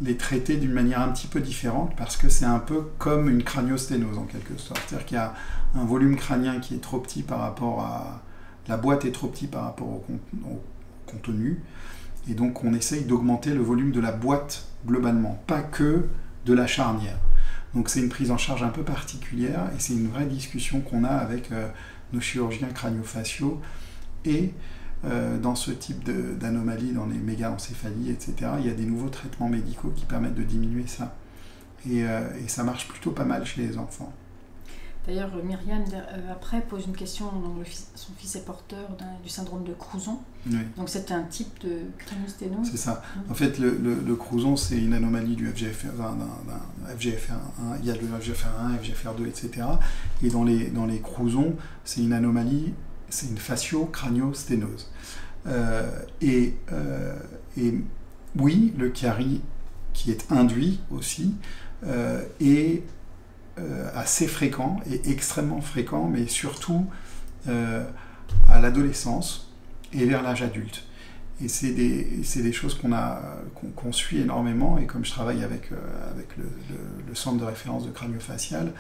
les traiter d'une manière un petit peu différente parce que c'est un peu comme une craniosténose en quelque sorte. C'est-à-dire qu'il y a un volume crânien qui est trop petit par rapport à... La boîte est trop petite par rapport au contenu et donc on essaye d'augmenter le volume de la boîte globalement, pas que de la charnière. Donc c'est une prise en charge un peu particulière et c'est une vraie discussion qu'on a avec nos chirurgiens crânio-faciaux et dans ce type d'anomalie, dans les méga-encéphalies, etc., il y a des nouveaux traitements médicaux qui permettent de diminuer ça. Et ça marche plutôt pas mal chez les enfants. D'ailleurs, Myriam, après, pose une question. Donc, son fils est porteur du syndrome de Crouzon. Oui. Donc, c'est un type de craniosténose. C'est ça. En fait, le Crouzon, c'est une anomalie du FGFR1. Il y a le FGFR1, FGFR2, etc. Et dans les Crouzons, c'est une anomalie, c'est une fascio-craniosténose. Et oui, le Chiari, qui est induit aussi, est assez fréquent et extrêmement fréquent, mais surtout à l'adolescence et vers l'âge adulte. Et c'est des choses qu'on suit énormément, et comme je travaille avec le centre de référence de crânio-facial,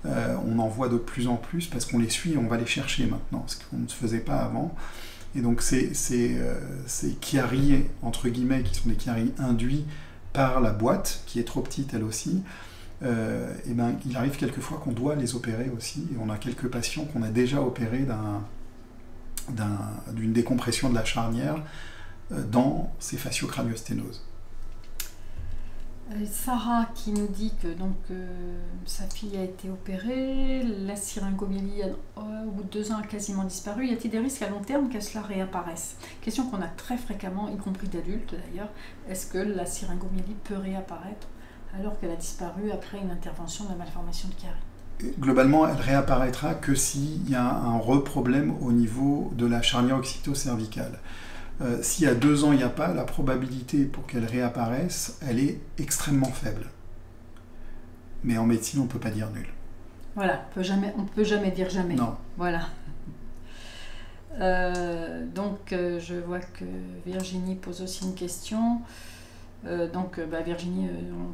on en voit de plus en plus parce qu'on les suit et on va les chercher maintenant, ce qu'on ne faisait pas avant. Et donc ces Chiari, entre guillemets, qui sont des Chiari induits par la boîte, qui est trop petite elle aussi, et ben, il arrive quelquefois qu'on doit les opérer aussi. Et on a quelques patients qu'on a déjà opérés d'une décompression de la charnière dans ces fasciocraniosténoses. Sarah qui nous dit que donc, sa fille a été opérée, la syringomyélie au bout de 2 ans a quasiment disparu. Y a-t-il des risques à long terme que cela réapparaisse? Question qu'on a très fréquemment, y compris d'adultes d'ailleurs. Est-ce que la syringomyélie peut réapparaître alors qu'elle a disparu après une intervention de la malformation de Chiari? Globalement, elle réapparaîtra que s'il y a un reproblème au niveau de la charnière occipito-cervicale. Si à 2 ans il n'y a pas, la probabilité pour qu'elle réapparaisse, elle est extrêmement faible. Mais en médecine, on ne peut pas dire nul. Voilà, on ne peut jamais dire jamais. Non. Voilà. Donc, je vois que Virginie pose aussi une question. Virginie, on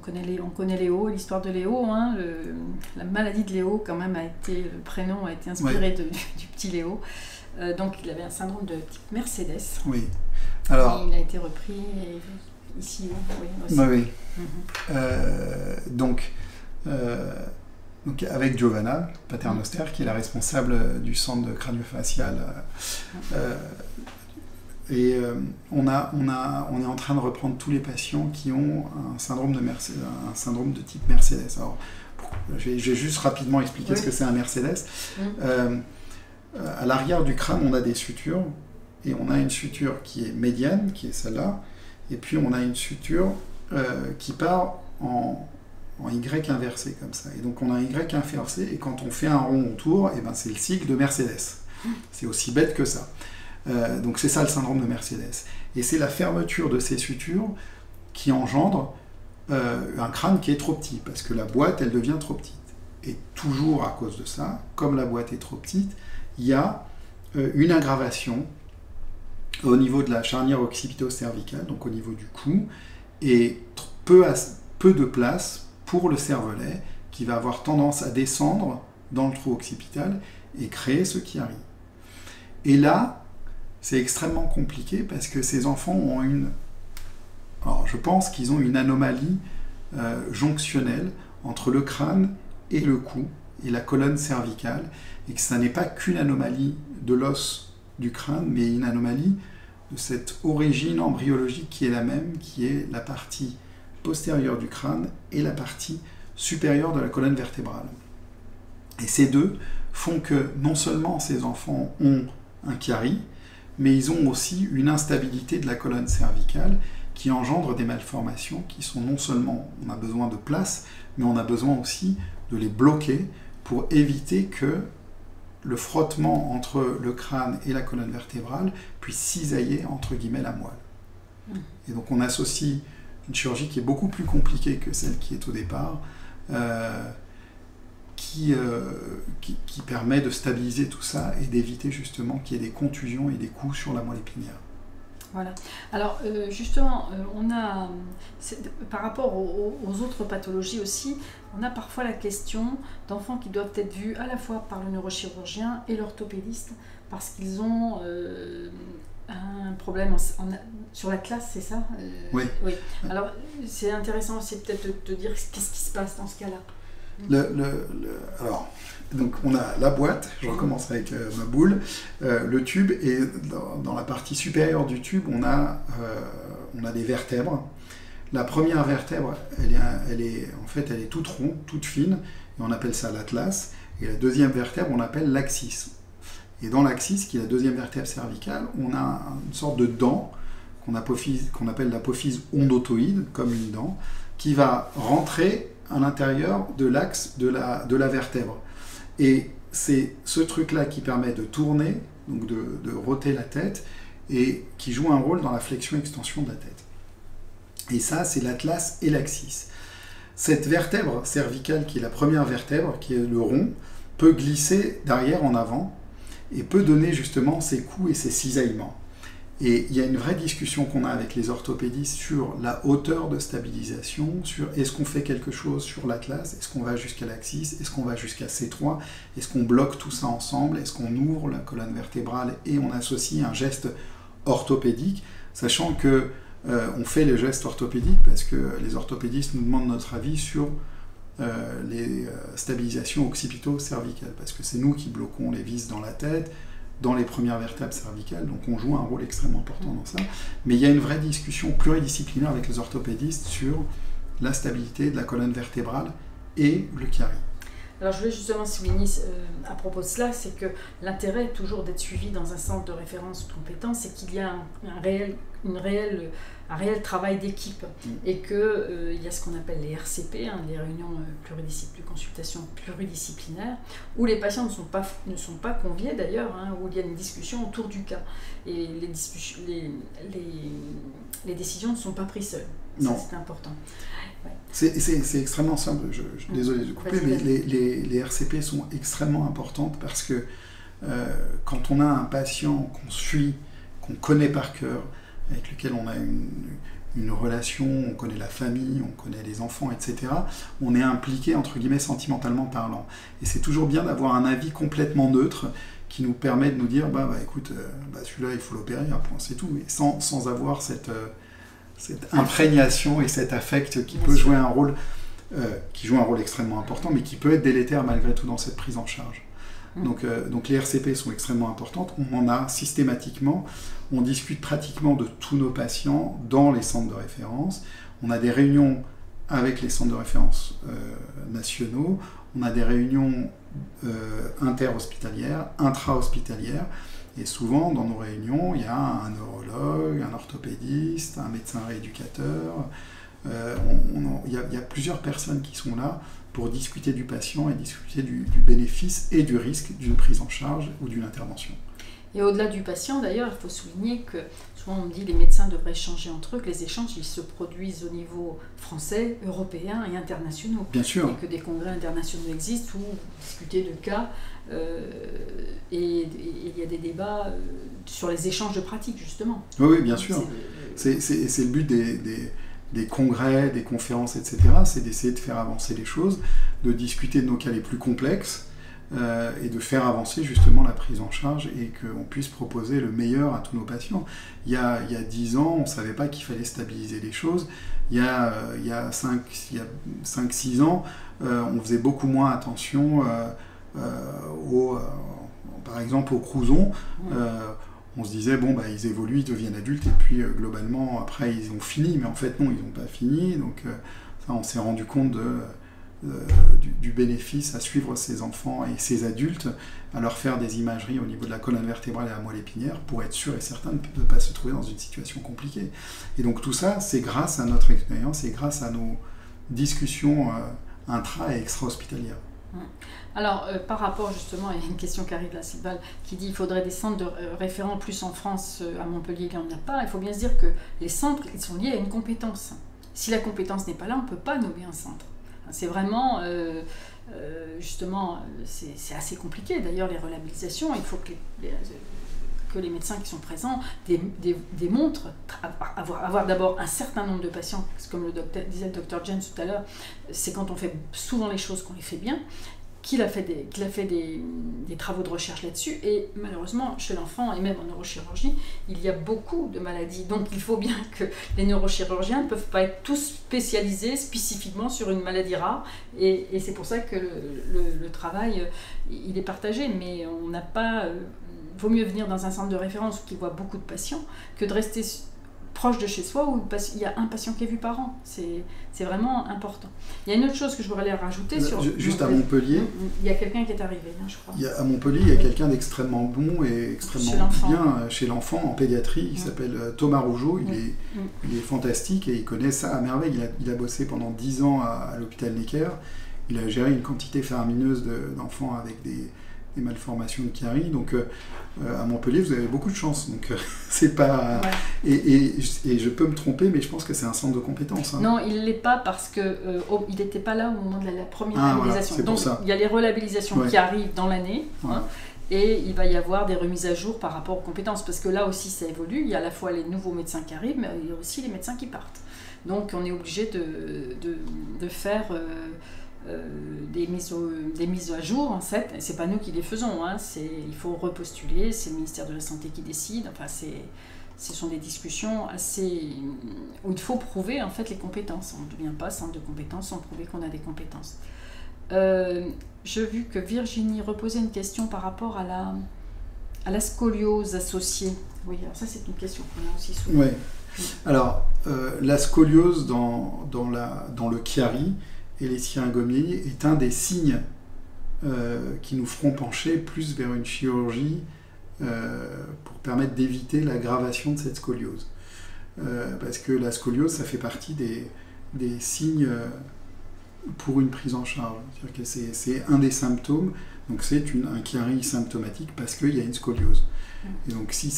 connaît Léo, l'histoire de Léo. Hein, la maladie de Léo, quand même, le prénom a été inspiré du petit Léo. Donc il avait un syndrome de type Mercedes. Oui. Alors, et il a été repris ici aussi. Oui. Donc avec Giovanna Paternoster, qui est la responsable du centre de crânio-facial. On est en train de reprendre tous les patients qui ont un syndrome de type Mercedes. Alors, je vais juste rapidement expliquer ce que c'est un Mercedes. À l'arrière du crâne, on a des sutures, et on a une suture qui est médiane, qui est celle-là, et puis on a une suture qui part en Y inversé, comme ça. Et donc on a un Y inversé, et quand on fait un rond autour, et ben c'est le cycle de Mercedes. C'est aussi bête que ça. Donc c'est ça le syndrome de Mercedes. Et c'est la fermeture de ces sutures qui engendre un crâne qui est trop petit, parce que la boîte, elle devient trop petite. Et toujours à cause de ça, comme la boîte est trop petite, il y a une aggravation au niveau de la charnière occipito-cervicale, donc au niveau du cou, et peu de place pour le cervelet qui va avoir tendance à descendre dans le trou occipital et créer ce Chiari. Et là, c'est extrêmement compliqué parce que ces enfants ont alors je pense qu'ils ont une anomalie jonctionnelle entre le crâne et le cou et la colonne cervicale, et que ça n'est pas qu'une anomalie de l'os du crâne, mais une anomalie de cette origine embryologique qui est la même, qui est la partie postérieure du crâne et la partie supérieure de la colonne vertébrale. Et ces deux font que non seulement ces enfants ont un Chiari, mais ils ont aussi une instabilité de la colonne cervicale qui engendre des malformations qui sont non seulement, on a besoin de place, mais on a besoin aussi de les bloquer pour éviter que le frottement entre le crâne et la colonne vertébrale puisse cisailler, entre guillemets, la moelle. Et donc on associe une chirurgie qui est beaucoup plus compliquée que celle qui est au départ, qui permet de stabiliser tout ça et d'éviter justement qu'il y ait des contusions et des coups sur la moelle épinière. Voilà. Alors justement, on a, par rapport aux autres pathologies aussi, on a parfois la question d'enfants qui doivent être vus à la fois par le neurochirurgien et l'orthopédiste parce qu'ils ont un problème sur la classe, c'est ça? Oui. Alors c'est intéressant aussi peut-être de dire qu'est-ce qui se passe dans ce cas-là. Alors, donc on a la boîte, je recommence avec ma boule, le tube, et dans la partie supérieure du tube, on a des vertèbres. La première vertèbre, elle est toute ronde, toute fine, et on appelle ça l'atlas. Et la deuxième vertèbre, on appelle l'axis. Et dans l'axis, qui est la deuxième vertèbre cervicale, on a une sorte de dent qu'on appelle l'apophyse ondotoïde, comme une dent, qui va rentrer à l'intérieur de l'axe de la vertèbre. Et c'est ce truc-là qui permet de tourner, donc de roter la tête, et qui joue un rôle dans la flexion-extension de la tête. Et ça, c'est l'atlas et l'axis. Cette vertèbre cervicale, qui est la première vertèbre, qui est le rond, peut glisser d'arrière en avant, et peut donner justement ces coups et ces cisaillements. Et il y a une vraie discussion qu'on a avec les orthopédistes sur la hauteur de stabilisation, sur est-ce qu'on fait quelque chose sur l'atlas, est-ce qu'on va jusqu'à l'axis, est-ce qu'on va jusqu'à C3, est-ce qu'on bloque tout ça ensemble, est-ce qu'on ouvre la colonne vertébrale et on associe un geste orthopédique, sachant que on fait les gestes orthopédiques parce que les orthopédistes nous demandent notre avis sur les stabilisations occipito-cervicales, parce que c'est nous qui bloquons les vis dans la tête, dans les premières vertèbres cervicales, donc on joue un rôle extrêmement important dans ça. Mais il y a une vraie discussion pluridisciplinaire avec les orthopédistes sur la stabilité de la colonne vertébrale et le carie. Alors je voulais justement souligner à propos de cela, c'est que l'intérêt toujours d'être suivi dans un centre de référence de compétences, c'est qu'il y a un réel travail d'équipe et qu'il y a ce qu'on appelle les RCP, les réunions consultations pluridisciplinaires, où les patients ne sont pas conviés d'ailleurs, où il y a une discussion autour du cas et les décisions ne sont pas prises seules. Non. Ça, c'est important. Ouais. C'est extrêmement simple, désolé de couper, mais les RCP sont extrêmement importantes parce que quand on a un patient qu'on suit, qu'on connaît par cœur, avec lequel on a une relation, on connaît la famille, on connaît les enfants, etc., on est impliqué, entre guillemets, sentimentalement parlant. Et c'est toujours bien d'avoir un avis complètement neutre qui nous permet de nous dire, écoute, celui-là, il faut l'opérer, c'est tout, et sans avoir cette imprégnation et cet affect qui peut jouer un rôle extrêmement important, mais qui peut être délétère malgré tout dans cette prise en charge. Donc les RCP sont extrêmement importantes, on en a systématiquement, on discute pratiquement de tous nos patients dans les centres de référence, on a des réunions avec les centres de référence nationaux, on a des réunions interhospitalières, intra-hospitalières, et souvent dans nos réunions, il y a un neurologue, un orthopédiste, un médecin rééducateur, il y a plusieurs personnes qui sont là pour discuter du patient et discuter du bénéfice et du risque d'une prise en charge ou d'une intervention. Et au-delà du patient, d'ailleurs, il faut souligner que souvent on me dit que les médecins devraient échanger entre eux, que les échanges ils se produisent au niveau français, européen et internationaux. Bien sûr. Et que des congrès internationaux existent où discuter de cas et il y a des débats sur les échanges de pratiques, justement. Oui, bien sûr. C'est le but des congrès, des conférences, etc. C'est d'essayer de faire avancer les choses, de discuter de nos cas les plus complexes, et de faire avancer justement la prise en charge et qu'on puisse proposer le meilleur à tous nos patients. Il y a 10 ans, on ne savait pas qu'il fallait stabiliser les choses. Il y a 5-6 ans, on faisait beaucoup moins attention par exemple aux crouzons. On se disait, ils évoluent, ils deviennent adultes, et puis globalement, après, ils ont fini. Mais en fait, non, ils n'ont pas fini. Donc, ça, on s'est rendu compte du bénéfice à suivre ces enfants et ces adultes, à leur faire des imageries au niveau de la colonne vertébrale et à la moelle épinière pour être sûr et certain de ne pas se trouver dans une situation compliquée. Et donc tout ça, c'est grâce à notre expérience et grâce à nos discussions intra- et extra-hospitalières. Alors, par rapport justement, il y a une question qui arrive là, Sylvain, qui dit qu'il faudrait des centres de référents plus en France, à Montpellier, il n'y en a pas. Il faut bien se dire que les centres, ils sont liés à une compétence. Si la compétence n'est pas là, on ne peut pas nommer un centre. C'est vraiment, justement, c'est assez compliqué. D'ailleurs, les relabilisations, il faut que les médecins qui sont présents démontrent, avoir d'abord un certain nombre de patients, parce que comme disait le docteur James tout à l'heure, c'est quand on fait souvent les choses qu'on les fait bien, qu'il a fait des travaux de recherche là-dessus, et malheureusement, chez l'enfant, et même en neurochirurgie, il y a beaucoup de maladies. Donc il faut bien que les neurochirurgiens ne peuvent pas être tous spécialisés spécifiquement sur une maladie rare, et c'est pour ça que le travail, il est partagé, mais on n'a pas... vaut mieux venir dans un centre de référence qui voit beaucoup de patients que de rester proche de chez soi où il y a un patient qui est vu par an. C'est vraiment important. Il y a une autre chose que je voudrais rajouter. Juste à Montpellier. Il y a quelqu'un qui est arrivé, je crois. À Montpellier, il y a quelqu'un d'extrêmement bon et extrêmement bien chez l'enfant en pédiatrie. Il s'appelle Thomas Rougeau. Il est fantastique et il connaît ça à merveille. Il a bossé pendant 10 ans à l'hôpital Necker. Il a géré une quantité faramineuse d'enfants avec des malformations de carie. Donc à Montpellier, vous avez beaucoup de chance. Donc c'est pas... Ouais. Et je peux me tromper, mais je pense que c'est un centre de compétences. Non, il ne l'est pas parce qu'il n'était pas là au moment de la première labellisation. Voilà, donc il y a les relabellisations qui arrivent dans l'année. Et il va y avoir des remises à jour par rapport aux compétences. Parce que là aussi, ça évolue. Il y a à la fois les nouveaux médecins qui arrivent, mais il y a aussi les médecins qui partent. Donc on est obligé de faire... des mises à jour, en fait, c'est pas nous qui les faisons, il faut repostuler, c'est le ministère de la Santé qui décide, enfin ce sont des discussions assez où il faut prouver en fait les compétences. On ne devient pas centre de compétences sans prouver qu'on a des compétences. J'ai vu que Virginie reposait une question par rapport à la scoliose associée. Oui, alors ça c'est une question qu'on a aussi souvent. Oui. Alors, la scoliose dans le chiari et les syringomyélies est un des signes qui nous feront pencher plus vers une chirurgie pour permettre d'éviter l'aggravation de cette scoliose. Parce que la scoliose, ça fait partie des signes pour une prise en charge. C'est-à-dire que c'est un des symptômes, donc c'est un chiari symptomatique parce qu'il y a une scoliose. Et donc si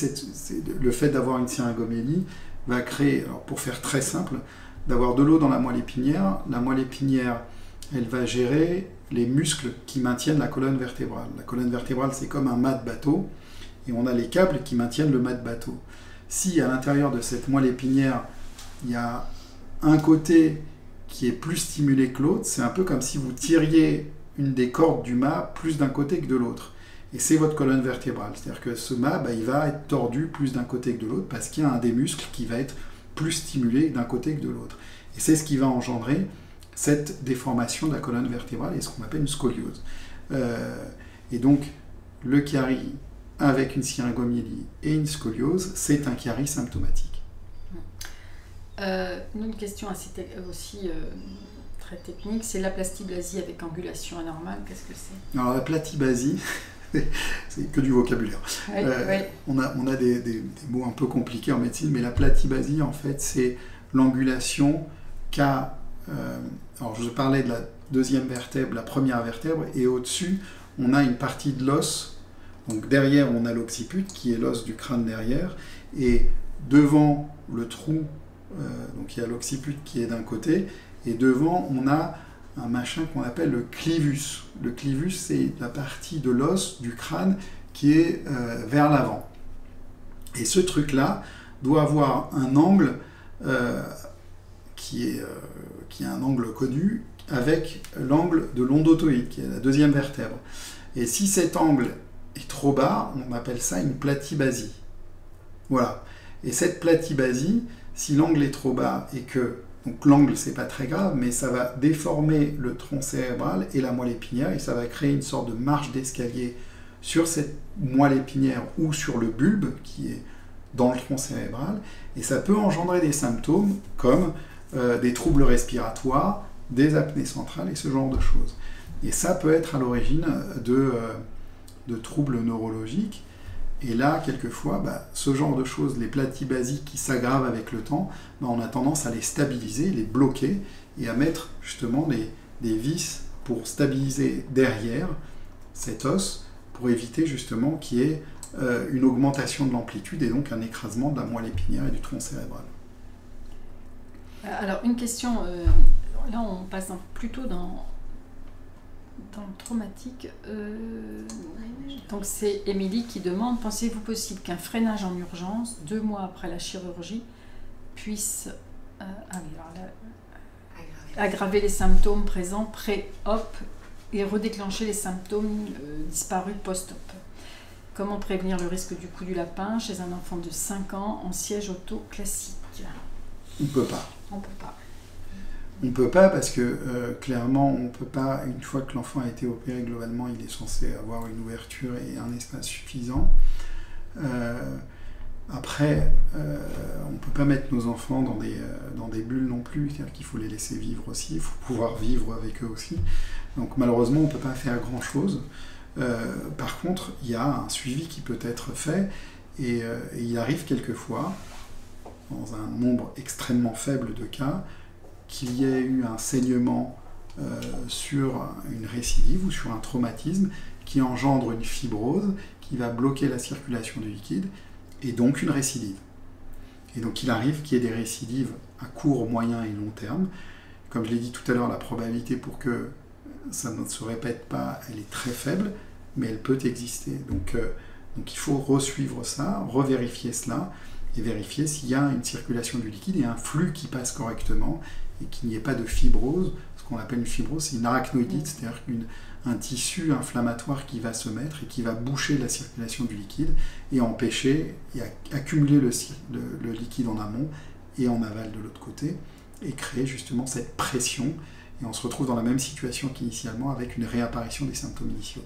le fait d'avoir une syringomélie va créer, alors pour faire très simple, d'avoir de l'eau dans la moelle épinière, elle va gérer les muscles qui maintiennent la colonne vertébrale. La colonne vertébrale, c'est comme un mât de bateau, et on a les câbles qui maintiennent le mât de bateau. Si à l'intérieur de cette moelle épinière, il y a un côté qui est plus stimulé que l'autre, c'est un peu comme si vous tiriez une des cordes du mât plus d'un côté que de l'autre. Et c'est votre colonne vertébrale. C'est-à-dire que ce mât, il va être tordu plus d'un côté que de l'autre parce qu'il y a un des muscles qui va être plus stimulé d'un côté que de l'autre. Et c'est ce qui va engendrer cette déformation de la colonne vertébrale et ce qu'on appelle une scoliose. Et donc, le chiari avec une syringomyélie et une scoliose, c'est un chiari symptomatique. Une question aussi très technique, c'est la plastiblasie avec angulation anormale, qu'est-ce que c'est? Alors la platybasie, c'est que du vocabulaire. On a des mots un peu compliqués en médecine, mais la platybasie, en fait, c'est l'angulation qu'a... alors je parlais de la deuxième vertèbre, la première vertèbre, et au-dessus, on a une partie de l'os. Donc derrière, on a l'occiput, qui est l'os du crâne derrière, et devant le trou, donc il y a l'occiput qui est d'un côté, et devant, on a un machin qu'on appelle le clivus. Le clivus, c'est la partie de l'os du crâne qui est vers l'avant. Et ce truc-là doit avoir un angle qui est un angle connu avec l'angle de l'ondotoïde, qui est la deuxième vertèbre. Et si cet angle est trop bas, on appelle ça une platybasie. Voilà. Et cette platybasie, si l'angle est trop bas et que donc l'angle, c'est pas très grave, mais ça va déformer le tronc cérébral et la moelle épinière, et ça va créer une sorte de marche d'escalier sur cette moelle épinière ou sur le bulbe qui est dans le tronc cérébral, et ça peut engendrer des symptômes comme des troubles respiratoires, des apnées centrales et ce genre de choses. Et ça peut être à l'origine de troubles neurologiques. Et là, quelquefois, ce genre de choses, les platybasies qui s'aggravent avec le temps, on a tendance à les stabiliser, les bloquer et à mettre justement des vis pour stabiliser derrière cet os pour éviter justement qu'il y ait une augmentation de l'amplitude et donc un écrasement de la moelle épinière et du tronc cérébral. Alors, une question, là on passe plutôt dans le traumatique. Donc c'est Émilie qui demande, pensez-vous possible qu'un freinage en urgence, 2 mois après la chirurgie, puisse aggraver les symptômes présents pré-op et redéclencher les symptômes disparus post-op? Comment prévenir le risque du coup du lapin chez un enfant de 5 ans en siège auto classique? On ne peut pas. On peut pas. On ne peut pas parce que clairement, on ne peut pas, une fois que l'enfant a été opéré, globalement, il est censé avoir une ouverture et un espace suffisant. Après, on ne peut pas mettre nos enfants dans des bulles non plus, c'est-à-dire qu'il faut les laisser vivre aussi, il faut pouvoir vivre avec eux aussi. Donc malheureusement, on ne peut pas faire grand-chose. Par contre, il y a un suivi qui peut être fait et il arrive quelquefois, dans un nombre extrêmement faible de cas, qu'il y ait eu un saignement sur une récidive ou sur un traumatisme qui engendre une fibrose qui va bloquer la circulation du liquide et donc une récidive. Et donc il arrive qu'il y ait des récidives à court, moyen et long terme. Comme je l'ai dit tout à l'heure, la probabilité pour que ça ne se répète pas, elle est très faible, mais elle peut exister. Donc il faut resuivre ça, revérifier cela et vérifier s'il y a une circulation du liquide et un flux qui passe correctement et qu'il n'y ait pas de fibrose. Ce qu'on appelle une fibrose, c'est une arachnoïdite, c'est-à-dire un tissu inflammatoire qui va se mettre et qui va boucher la circulation du liquide et empêcher et accumuler le liquide en amont et en aval de l'autre côté et créer justement cette pression. Et on se retrouve dans la même situation qu'initialement avec une réapparition des symptômes initiaux.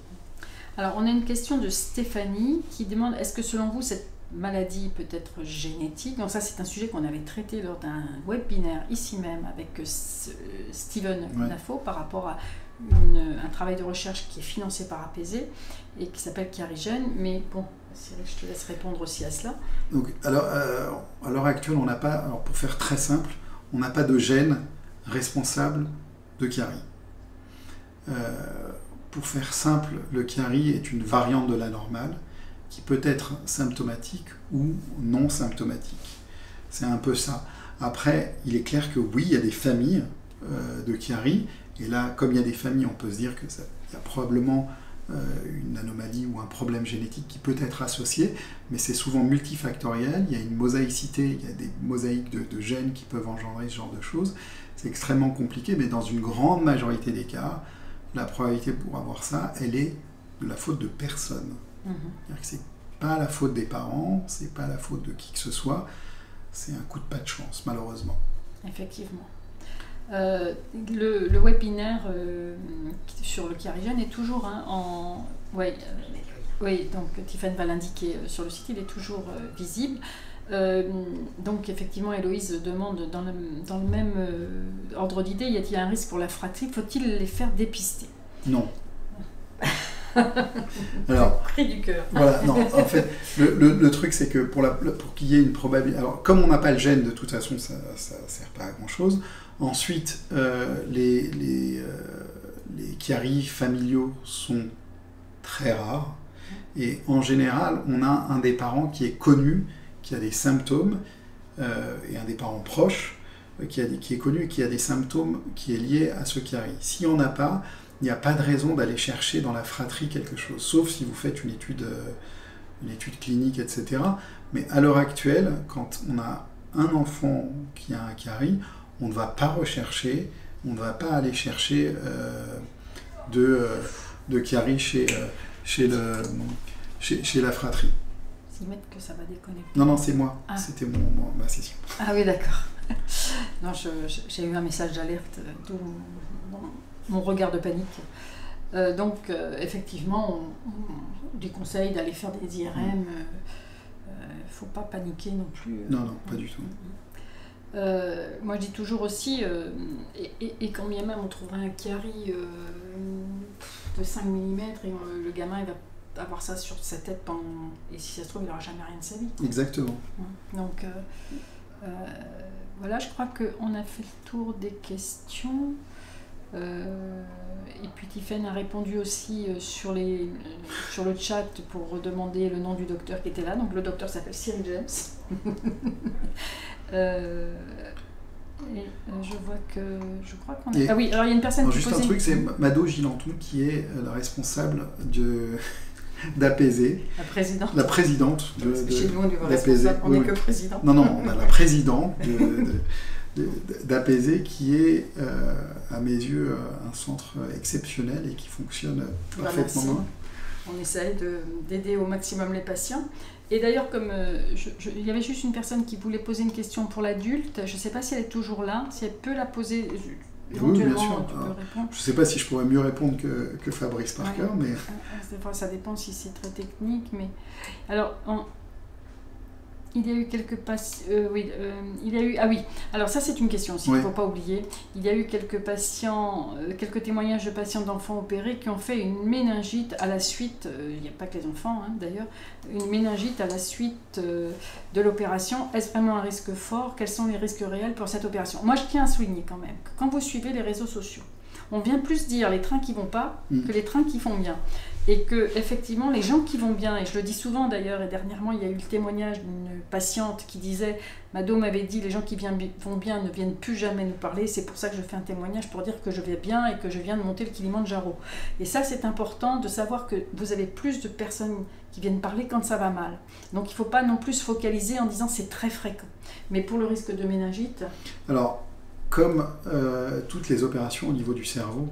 Alors, on a une question de Stéphanie qui demande, est-ce que selon vous, cette maladie peut être génétique? Donc ça, c'est un sujet qu'on avait traité lors d'un webinaire ici même avec Steven Nafo par rapport à un travail de recherche qui est financé par APZ et qui s'appelle Chiari-Gène. Mais bon, Cyril, je te laisse répondre aussi à cela. Donc, alors, à l'heure actuelle, on n'a pas, alors pour faire très simple, on n'a pas de gène responsable de Chiari. Pour faire simple, le Chiari est une variante de la normale qui peut être symptomatique ou non symptomatique. C'est un peu ça. Après, il est clair que oui, il y a des familles de Chiari, et là, comme il y a des familles, on peut se dire qu'il y a probablement une anomalie ou un problème génétique qui peut être associé, mais c'est souvent multifactoriel, il y a une mosaïcité, il y a des mosaïques de gènes qui peuvent engendrer ce genre de choses. C'est extrêmement compliqué, mais dans une grande majorité des cas, la probabilité pour avoir ça, elle est de la faute de personne. C'est-à-dire que c'est pas la faute des parents, c'est pas la faute de qui que ce soit, c'est un coup de pas de chance, malheureusement. Effectivement. Le webinaire sur le Chiari-Gène est toujours oui, donc Tiffany va l'indiquer sur le site, il est toujours visible. Donc effectivement, Héloïse demande dans le même ordre d'idée, y a-t-il un risque pour la fratrie? Faut-il les faire dépister? Non. Alors, cri du cœur. Voilà, non, en fait, le truc c'est que pour qu'il y ait une probabilité... Alors, comme on n'a pas le gène, de toute façon, ça ne sert pas à grand-chose. Ensuite, les Chiari familiaux sont très rares. Et en général, on a un des parents qui est connu, qui a des symptômes, et un des parents proches, qui est connu et qui a des symptômes qui est lié à ce Chiari. Si on n'a pas, il n'y a pas de raison d'aller chercher dans la fratrie quelque chose, sauf si vous faites une étude clinique, etc. Mais à l'heure actuelle, quand on a un enfant qui a un Chiari, on ne va pas rechercher, on ne va pas aller chercher de Chiari chez la fratrie. S'ils mettent que ça va déconner. Non, c'est moi. Ah. C'était ma session. Ah oui, d'accord. Non, j'ai eu un message d'alerte, d'où mon regard de panique. Donc, effectivement, on déconseille d'aller faire des IRM. Faut pas paniquer non plus. Non, pas du tout. Moi, je dis toujours aussi, et quand bien même on trouvera un Chiari de 5 mm, et le gamin il va avoir ça sur sa tête et si ça se trouve, il n'aura jamais rien de sa vie. Exactement. Donc, voilà, je crois qu'on a fait le tour des questions. Et puis Tiffany a répondu aussi sur le chat pour demander le nom du docteur qui était là. Donc le docteur s'appelle Cyril James. Je crois qu'on a... Ah oui, alors il y a une personne qui juste un truc, c'est Mado Gilantou qui est la responsable d'APZ. La présidente chez nous, on n'est que président. Non, on a la présidente d'APZ qui est, à mes yeux, un centre exceptionnel et qui fonctionne parfaitement bien. On essaye d'aider au maximum les patients. Et d'ailleurs, comme il y avait juste une personne qui voulait poser une question pour l'adulte, je ne sais pas si elle est toujours là, si elle peut la poser éventuellement. Oui, bien sûr. Tu peux répondre. Je ne sais pas si je pourrais mieux répondre que Fabrice Parker, mais... Ça dépend si c'est très technique, mais... Alors, il y a eu quelques patients... Ah oui, alors ça c'est une question aussi, il ne faut pas oublier. Il y a eu quelques témoignages de patients d'enfants opérés qui ont fait une méningite à la suite, il n'y a pas que les enfants d'ailleurs, une méningite à la suite de l'opération. Est-ce vraiment un risque fort? Quels sont les risques réels pour cette opération? Moi je tiens à souligner quand même que quand vous suivez les réseaux sociaux, on vient plus dire les trains qui vont pas que les trains qui font bien. Et que effectivement les gens qui vont bien, et je le dis souvent d'ailleurs, et dernièrement il y a eu le témoignage d'une patiente qui disait « Mado m'avait dit les gens qui vont bien ne viennent plus jamais nous parler, c'est pour ça que je fais un témoignage pour dire que je vais bien et que je viens de monter le Kilimandjaro ». Et ça c'est important de savoir que vous avez plus de personnes qui viennent parler quand ça va mal. Donc il ne faut pas non plus se focaliser en disant c'est très fréquent. Mais pour le risque de méningite... Alors, comme toutes les opérations au niveau du cerveau,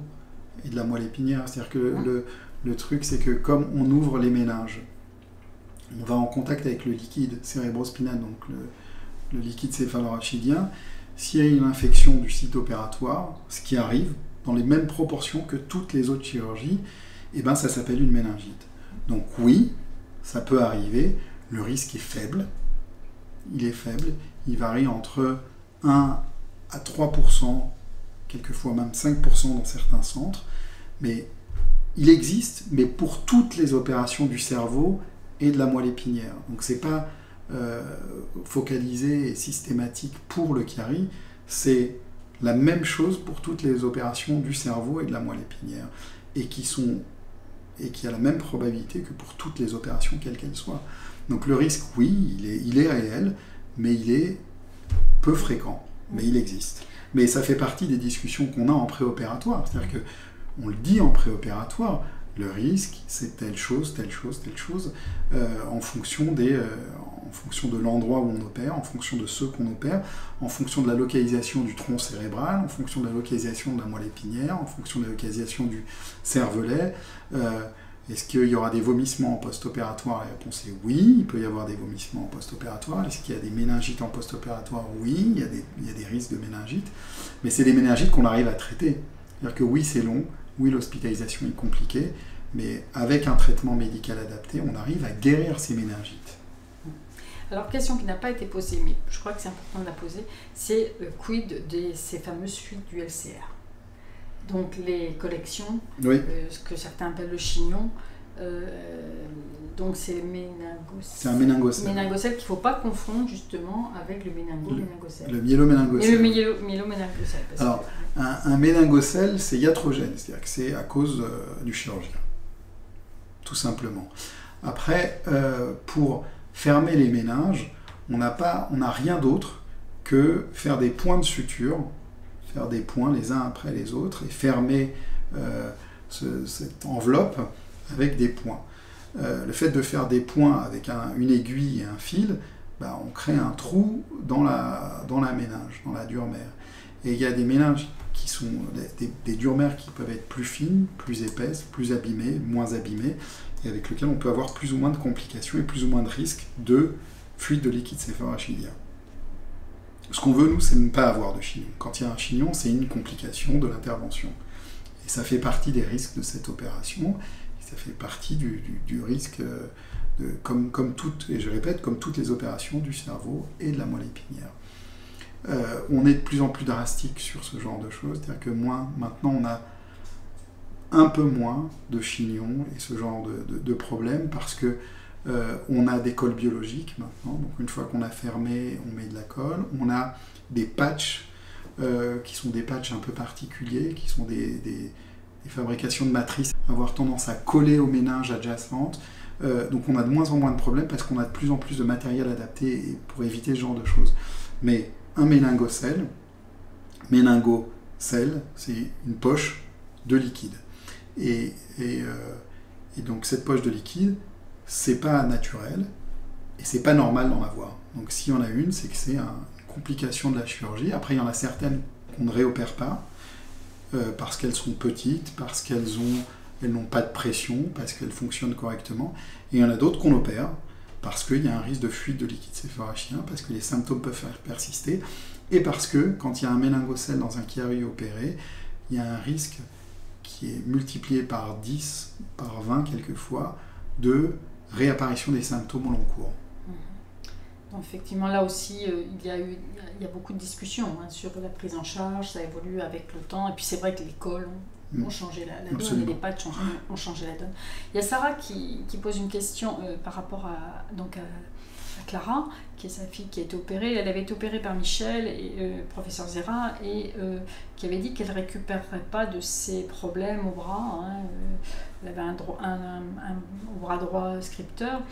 et de la moelle épinière. C'est-à-dire que le truc, c'est que comme on ouvre les méninges, on va en contact avec le liquide cérébrospinal, donc le liquide céphalorachidien. S'il y a une infection du site opératoire, ce qui arrive dans les mêmes proportions que toutes les autres chirurgies, eh ben, ça s'appelle une méningite. Donc oui, ça peut arriver, le risque est faible, il varie entre 1 à 3%, quelquefois même 5% dans certains centres, mais il existe, mais pour toutes les opérations du cerveau et de la moelle épinière. Donc c'est pas focalisé et systématique pour le carie, c'est la même chose pour toutes les opérations du cerveau et de la moelle épinière, et qui a la même probabilité que pour toutes les opérations, quelles qu'elles soient. Donc le risque, oui, il est réel, mais il est peu fréquent, mais il existe. Mais ça fait partie des discussions qu'on a en préopératoire, c'est-à-dire qu'on le dit en préopératoire, le risque, c'est telle chose, en fonction de l'endroit où on opère, en fonction de ceux qu'on opère, en fonction de la localisation du tronc cérébral, en fonction de la localisation de la moelle épinière, en fonction de la localisation du cervelet. Est-ce qu'il y aura des vomissements en post-opératoire? La réponse est oui, il peut y avoir des vomissements en post-opératoire. Est-ce qu'il y a des méningites en post-opératoire? Oui, il y a des risques de méningite, mais c'est des méningites qu'on arrive à traiter. C'est-à-dire que oui, c'est long, oui, l'hospitalisation est compliquée, mais avec un traitement médical adapté, on arrive à guérir ces méningites. Alors, question qui n'a pas été posée, mais je crois que c'est important de la poser, c'est quid de ces fameuses fuites du LCR? Donc, les collections, oui. Ce que certains appellent le chignon, donc c'est c'est un méningocèle. Méningocèle qu'il ne faut pas confondre justement avec le méningocèle. Le myéloméningocèle. Et le myéloméningocèle. Alors, un méningocèle, c'est iatrogène, c'est-à-dire que c'est à cause du chirurgien, tout simplement. Après, pour fermer les méninges, on n'a rien d'autre que faire des points de suture, faire des points les uns après les autres, et fermer cette enveloppe avec des points. Le fait de faire des points avec une aiguille et un fil, on crée un trou dans la méninge, dans la dure mère. Et il y a des méninges qui sont des dures mères qui peuvent être plus fines, plus épaisses, plus abîmées, moins abîmées, et avec lesquelles on peut avoir plus ou moins de complications et plus ou moins de risques de fuite de liquide céphalorachidien. Ce qu'on veut, nous, c'est ne pas avoir de chignon. Quand il y a un chignon, c'est une complication de l'intervention. Et ça fait partie des risques de cette opération, et ça fait partie du risque, comme toutes, et je répète, comme toutes les opérations du cerveau et de la moelle épinière. On est de plus en plus drastique sur ce genre de choses, c'est-à-dire que maintenant on a un peu moins de chignons et ce genre de problèmes parce que on a des cols biologiques maintenant, donc une fois qu'on a fermé, on met de la colle. On a des patchs qui sont des patchs un peu particuliers, qui sont des fabrications de matrices, avoir tendance à coller aux méninges adjacentes. Donc on a de moins en moins de problèmes parce qu'on a de plus en plus de matériel adapté pour éviter ce genre de choses. Mais un méningocèle, c'est une poche de liquide. Et donc cette poche de liquide, c'est pas naturel et c'est pas normal d'en avoir. Donc s'il y en a une, c'est que c'est une complication de la chirurgie. Après, il y en a certaines qu'on ne réopère pas parce qu'elles sont petites, parce qu'elles n'ont pas de pression, parce qu'elles fonctionnent correctement. Et il y en a d'autres qu'on opère parce qu'il y a un risque de fuite de liquide céphalorachidien, parce que les symptômes peuvent faire persister, et parce que quand il y a un méningocèle dans un carie opéré, il y a un risque qui est multiplié par 10, par 20 quelquefois, de réapparition des symptômes au long cours. Donc effectivement, là aussi, il y a beaucoup de discussions sur la prise en charge, ça évolue avec le temps, et puis c'est vrai que les cols ont changé la donne, et les patchs ont changé la donne. Il y a Sarah qui pose une question par rapport à Clara, qui est sa fille qui a été opérée. Elle avait été opérée par Michel, professeur Zera, et qui avait dit qu'elle ne récupérerait pas de ses problèmes au bras. Elle avait un bras droit scripteur,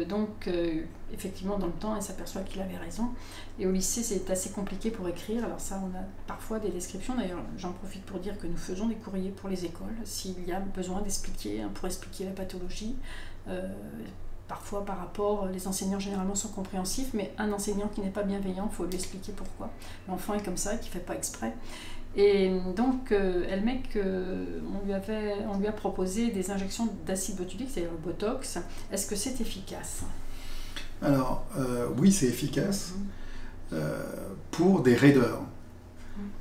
donc effectivement dans le temps elle s'aperçoit qu'il avait raison, et au lycée c'est assez compliqué pour écrire. Alors ça, on a parfois des descriptions, d'ailleurs j'en profite pour dire que nous faisons des courriers pour les écoles s'il y a besoin d'expliquer, pour expliquer la pathologie. Parfois par rapport, les enseignants généralement sont compréhensifs, mais un enseignant qui n'est pas bienveillant, il faut lui expliquer pourquoi. L'enfant est comme ça, qui ne fait pas exprès. Et donc, elle met qu'on lui a proposé des injections d'acide botulique, c'est-à-dire le Botox. Est-ce que c'est efficace? Alors, oui, c'est efficace pour des raideurs.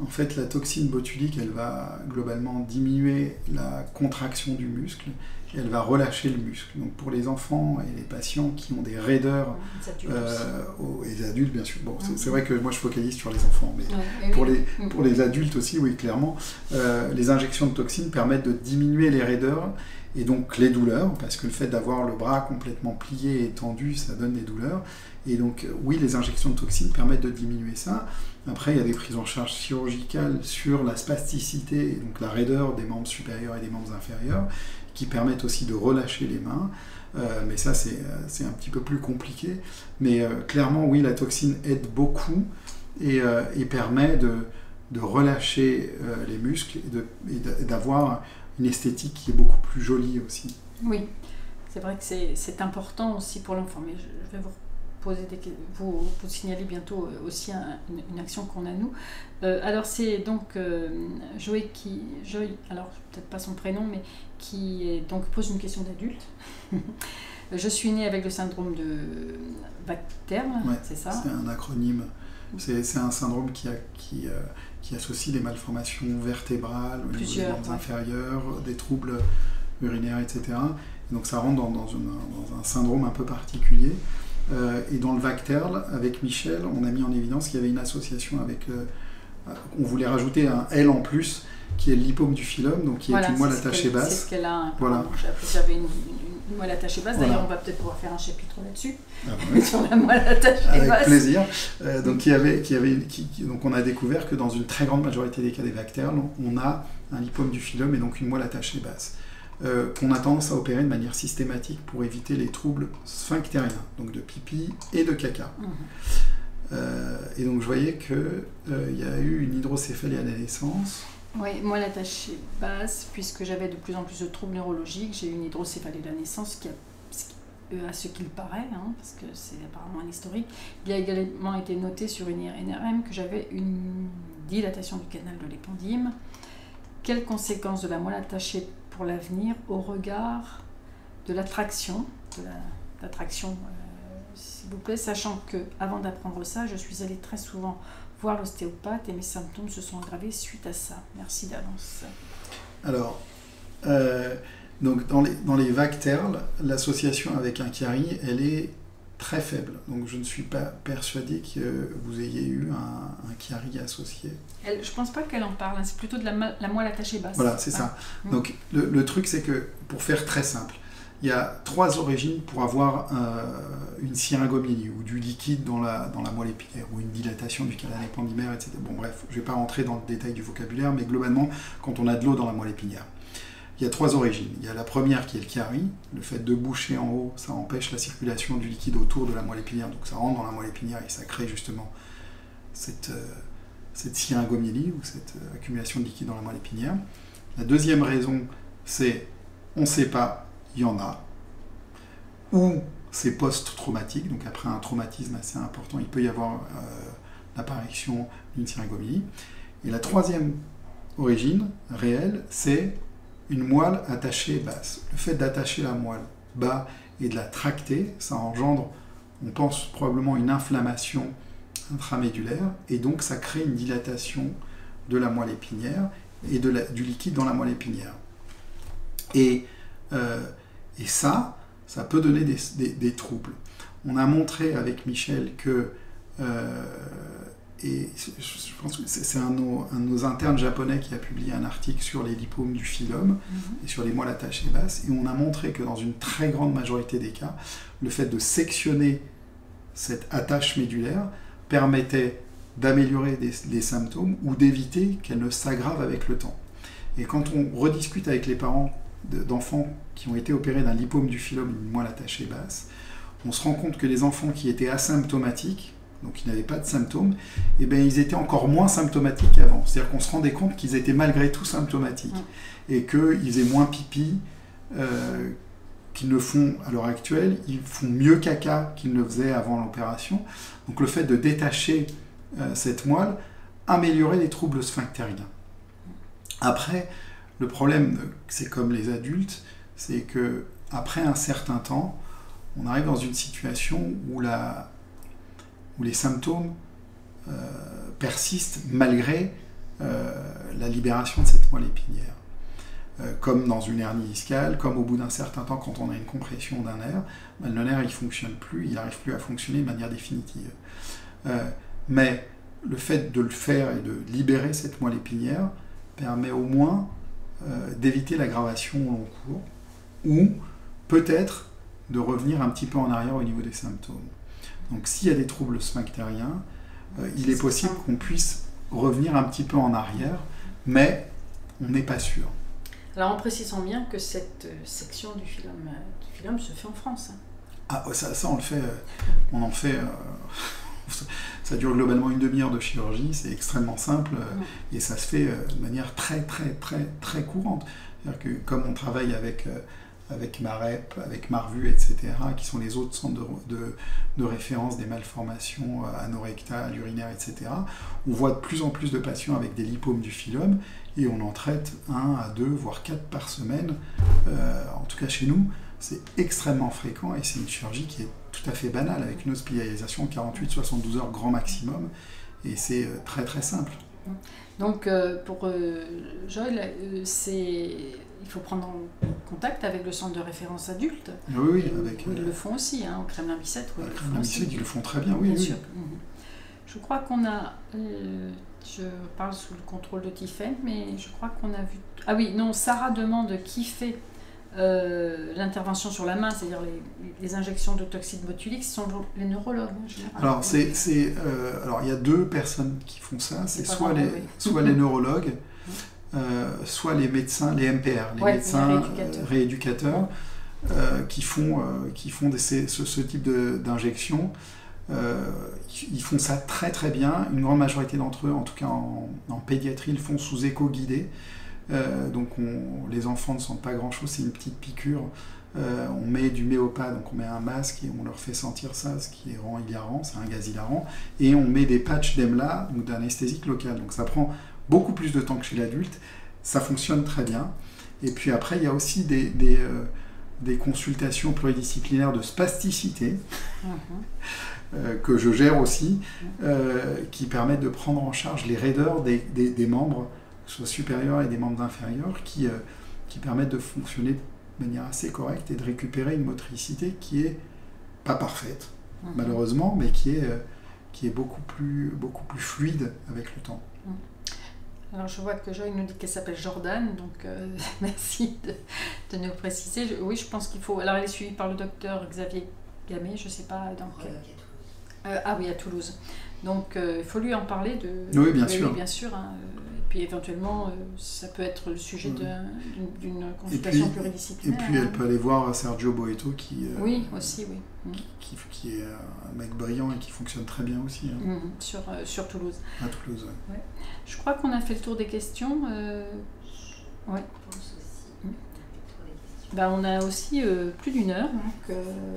En fait, la toxine botulique, elle va globalement diminuer la contraction du muscle et elle va relâcher le muscle. Donc pour les enfants et les patients qui ont des raideurs, et les adultes bien sûr, bon, c'est vrai que moi je focalise sur les enfants, mais pour les adultes aussi, oui, clairement, les injections de toxines permettent de diminuer les raideurs et donc les douleurs, parce que le fait d'avoir le bras complètement plié et tendu, ça donne des douleurs. Et donc, oui, les injections de toxines permettent de diminuer ça. Après, il y a des prises en charge chirurgicales sur la spasticité, donc la raideur des membres supérieurs et des membres inférieurs, qui permettent aussi de relâcher les mains. Mais ça, c'est un petit peu plus compliqué. Mais clairement, oui, la toxine aide beaucoup et permet de relâcher les muscles et d'avoir une esthétique qui est beaucoup plus jolie aussi. Oui, c'est vrai que c'est important aussi pour l'enfant. Mais je vais vous signaler bientôt aussi une action qu'on a nous. Alors c'est donc Joy, alors peut-être pas son prénom, mais qui donc pose une question d'adulte. Je suis née avec le syndrome de Bacter, ouais, c'est ça? C'est un acronyme. C'est un syndrome qui associe des malformations vertébrales au niveau des membres inférieurs, des troubles urinaires, etc. Et donc ça rentre dans un syndrome un peu particulier. Et dans le VACTERL, avec Michel, on a mis en évidence qu'il y avait une association avec... on voulait rajouter un L en plus, qui est le lipome du phylum, donc qui est une moelle attachée basse. C'est ce qu'elle a. Voilà. J'avais une moelle attachée basse. Voilà. D'ailleurs, on va peut-être pouvoir faire un chapitre là-dessus, ouais. sur la moelle attachée basse. Avec plaisir. Donc on a découvert que dans une très grande majorité des cas des VACTERL, on a un lipome du phylum et donc une moelle attachée basse. Qu'on a tendance à opérer de manière systématique pour éviter les troubles sphinctériens, donc de pipi et de caca. Et donc je voyais qu'il y a eu une hydrocéphalie à la naissance. Oui, moi l'attachée basse, puisque j'avais de plus en plus de troubles neurologiques, j'ai eu une hydrocéphalie à la naissance qui a, à ce qu'il paraît, parce que c'est apparemment un historique, il a également été noté sur une IRM que j'avais une dilatation du canal de l'épendyle. Quelles conséquences de la moelle attachée pour l'avenir au regard de l'attraction, s'il vous plaît, sachant que avant d'apprendre ça, je suis allée très souvent voir l'ostéopathe et mes symptômes se sont aggravés suite à ça. Merci d'avance. Alors, donc dans les VACTERL, l'association avec un carie, elle est très faible. Donc je ne suis pas persuadé que vous ayez eu un carie associé. Je ne pense pas qu'elle en parle, c'est plutôt de la moelle attachée basse. Voilà, c'est ça. Donc le truc, c'est que, pour faire très simple, il y a 3 origines pour avoir une syringomyélie ou du liquide dans la moelle épinière ou une dilatation du canal épendymaire, etc. Bon bref, je ne vais pas rentrer dans le détail du vocabulaire, mais globalement, quand on a de l'eau dans la moelle épinière, il y a 3 origines. Il y a la première qui est le carie. Le fait de boucher en haut, ça empêche la circulation du liquide autour de la moelle épinière, donc ça rentre dans la moelle épinière et ça crée justement cette syringomyélie ou cette accumulation de liquide dans la moelle épinière. La deuxième raison, c'est on ne sait pas, il y en a, ou c'est post-traumatique, donc après un traumatisme assez important, il peut y avoir l'apparition d'une syringomyélie. Et la troisième origine réelle, c'est une moelle attachée basse. Le fait d'attacher la moelle bas et de la tracter, ça engendre, on pense probablement, une inflammation intramédulaire, et donc ça crée une dilatation de la moelle épinière et du liquide dans la moelle épinière. Et ça peut donner des troubles. On a montré avec Michel que, et je pense que c'est un de nos internes japonais qui a publié un article sur les lipomes du phylum et sur les moelles attachées basses, et on a montré que dans une très grande majorité des cas, le fait de sectionner cette attache médulaire permettait d'améliorer des symptômes ou d'éviter qu'elle ne s'aggrave avec le temps. Et quand on rediscute avec les parents d'enfants qui ont été opérés d'un lipome du phylum, une moelle attachée basse, on se rend compte que les enfants qui étaient asymptomatiques, donc qui n'avaient pas de symptômes, eh bien, ils étaient encore moins symptomatiques qu'avant. C'est-à-dire qu'on se rendait compte qu'ils étaient malgré tout symptomatiques et qu'ils faisaient moins pipi qu'ils ne font à l'heure actuelle, ils font mieux caca qu'ils ne faisaient avant l'opération. Donc le fait de détacher cette moelle améliorait les troubles sphinctériens. Après, le problème, c'est comme les adultes, c'est que après un certain temps, on arrive dans une situation où les symptômes persistent malgré la libération de cette moelle épinière. Comme dans une hernie discale, comme au bout d'un certain temps, quand on a une compression d'un nerf, le nerf il ne fonctionne plus, il n'arrive plus à fonctionner de manière définitive. Mais le fait de le faire et de libérer cette moelle épinière permet au moins d'éviter l'aggravation au long cours, ou peut-être de revenir un petit peu en arrière au niveau des symptômes. Donc s'il y a des troubles sphinctériens, il est possible qu'on puisse revenir un petit peu en arrière, mais on n'est pas sûr. Alors en précisant bien que cette section du filum se fait en France. Ah, ça on le fait, on en fait, ça dure globalement une demi-heure de chirurgie, c'est extrêmement simple, et ça se fait de manière très très courante. C'est-à-dire que comme on travaille avec MAREP, avec Marvu, etc., qui sont les autres centres de référence des malformations anorectales, urinaires, etc., on voit de plus en plus de patients avec des lipomes du filum, et on en traite 1 à 2, voire 4 par semaine. En tout cas chez nous, c'est extrêmement fréquent, et c'est une chirurgie qui est tout à fait banale, avec une hospitalisation 48-72 heures grand maximum, et c'est très très simple. Donc pour Joël, il faut prendre contact avec le centre de référence adulte. Oui, ils le font aussi, au Kremlin-Bicêtre. Au Kremlin-Bicêtre, ils le font très bien, oui. Bien sûr. Je crois qu'on a... je parle sous le contrôle de Tiffaine, mais je crois qu'on a vu... Ah oui, non, Sarah demande qui fait l'intervention sur la main, c'est-à-dire les injections de toxine botulique, ce sont les neurologues. Alors, alors, il y a 2 personnes qui font ça, c'est soit les neurologues, soit les médecins, les MPR, les médecins rééducateurs, qui font ce type d'injection. Ils font ça très très bien. Une grande majorité d'entre eux, en tout cas en pédiatrie, le font sous écho guidé. Donc les enfants ne sentent pas grand chose, c'est une petite piqûre. On met du méopa, donc on met un masque et on leur fait sentir ça, ce qui rend hilarant, c'est un gaz hilarant. Et on met des patchs d'EMLA, donc d'anesthésique locale. Donc ça prend beaucoup plus de temps que chez l'adulte. Ça fonctionne très bien. Et puis après, il y a aussi des consultations pluridisciplinaires de spasticité. Que je gère aussi, qui permettent de prendre en charge les raideurs des membres, que ce soit supérieurs et des membres inférieurs, qui permettent de fonctionner de manière assez correcte et de récupérer une motricité qui est pas parfaite, malheureusement, mais qui est beaucoup plus fluide avec le temps. Alors je vois que Joël nous dit qu'elle s'appelle Jordan, donc merci de nous préciser. Oui, je pense qu'il faut... Alors elle est suivie par le docteur Xavier Gamet, je ne sais pas dans quel... ah oui, à Toulouse. Donc il faut lui en parler Oui, bien sûr. Oui, bien sûr. Et puis éventuellement, ça peut être le sujet d'une consultation pluridisciplinaire. Et puis elle peut aller voir Sergio Boeto qui est un mec brillant et qui fonctionne très bien aussi. Sur Toulouse. À Toulouse, oui. Ouais. Je crois qu'on a fait le tour des questions. Ouais. On a aussi plus d'1 heure,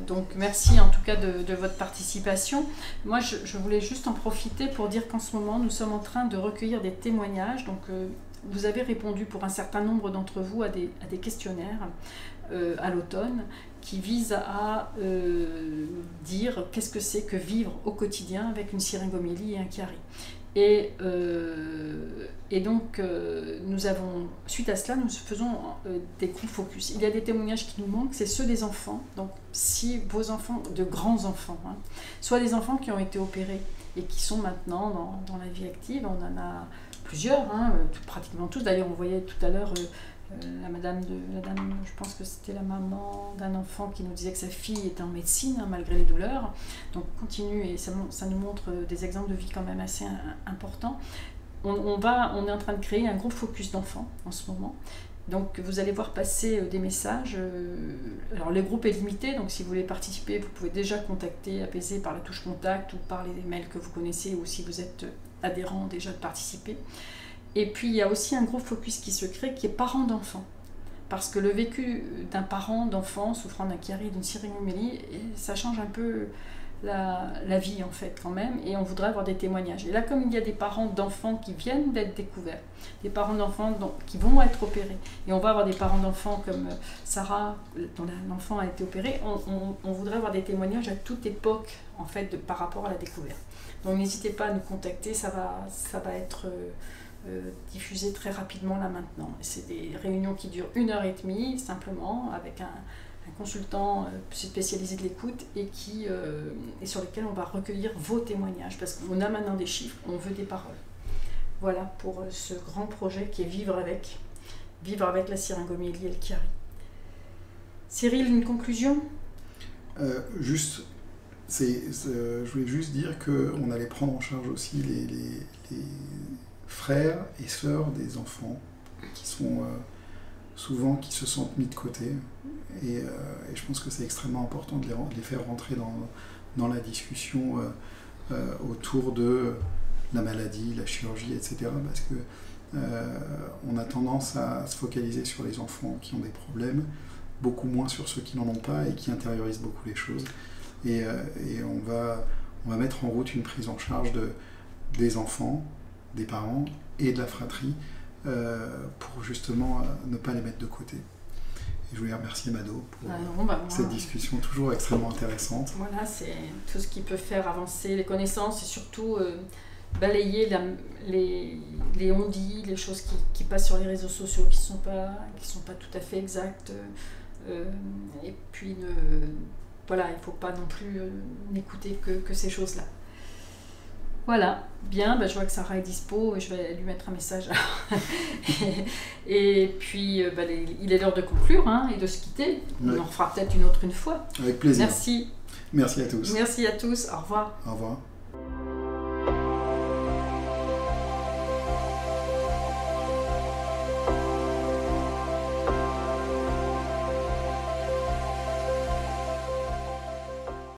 donc merci en tout cas de votre participation. Moi je voulais juste en profiter pour dire qu'en ce moment nous sommes en train de recueillir des témoignages. Donc vous avez répondu pour un certain nombre d'entre vous à des questionnaires à l'automne qui visent à dire qu'est-ce que c'est que vivre au quotidien avec une syringomélie et un chiari. Et donc, nous avons, suite à cela, nous faisons des gros focus. Il y a des témoignages qui nous manquent, c'est ceux des enfants. Donc, si vos enfants, de grands enfants, soit des enfants qui ont été opérés et qui sont maintenant dans la vie active, on en a plusieurs, pratiquement tous. D'ailleurs, on voyait tout à l'heure la dame, je pense que c'était la maman d'un enfant qui nous disait que sa fille était en médecine malgré les douleurs. Donc continue, et ça nous montre des exemples de vie quand même assez importants. On est en train de créer un gros focus d'enfants en ce moment. Donc vous allez voir passer des messages. Alors le groupe est limité, donc si vous voulez participer, vous pouvez déjà contacter APC par la touche contact ou par les mails que vous connaissez, ou si vous êtes adhérent déjà de participer. Et puis il y a aussi un gros focus qui se crée, qui est parents d'enfants. Parce que le vécu d'un parent d'enfant souffrant d'un chiari, d'une syringomélie, ça change un peu la vie en fait quand même, et on voudrait avoir des témoignages. Et là, comme il y a des parents d'enfants qui viennent d'être découverts, des parents d'enfants qui vont être opérés, et on va avoir des parents d'enfants comme Sarah, dont l'enfant a été opéré, on voudrait avoir des témoignages à toute époque en fait par rapport à la découverte. Donc n'hésitez pas à nous contacter, ça va être diffusé très rapidement là maintenant. C'est des réunions qui durent 1h30 simplement, avec un consultant spécialisé de l'écoute et sur lesquels on va recueillir vos témoignages, parce qu'on a maintenant des chiffres, on veut des paroles. Voilà pour ce grand projet qui est vivre avec la syringomyélie et le Chiari. Cyril, une conclusion ? Je voulais juste dire qu'on allait prendre en charge aussi les frères et sœurs des enfants qui sont souvent qui se sentent mis de côté, et je pense que c'est extrêmement important de les faire rentrer dans la discussion autour de la maladie, la chirurgie, etc. Parce que on a tendance à se focaliser sur les enfants qui ont des problèmes, beaucoup moins sur ceux qui n'en ont pas et qui intériorisent beaucoup les choses. Et on va mettre en route une prise en charge des enfants, des parents et de la fratrie, pour justement ne pas les mettre de côté. Et je voulais remercier Mado pour cette discussion toujours extrêmement intéressante. Voilà, c'est tout ce qui peut faire avancer les connaissances et surtout balayer les on-dit, les choses qui passent sur les réseaux sociaux qui sont pas tout à fait exactes. Et puis voilà, il ne faut pas non plus n'écouter que ces choses-là. Voilà, bien, je vois que Sarah est dispo, je vais lui mettre un message. Et puis, il est l'heure de conclure et de se quitter. On en refera peut-être une fois. Avec plaisir. Merci. Merci à tous. Merci à tous, au revoir. Au revoir.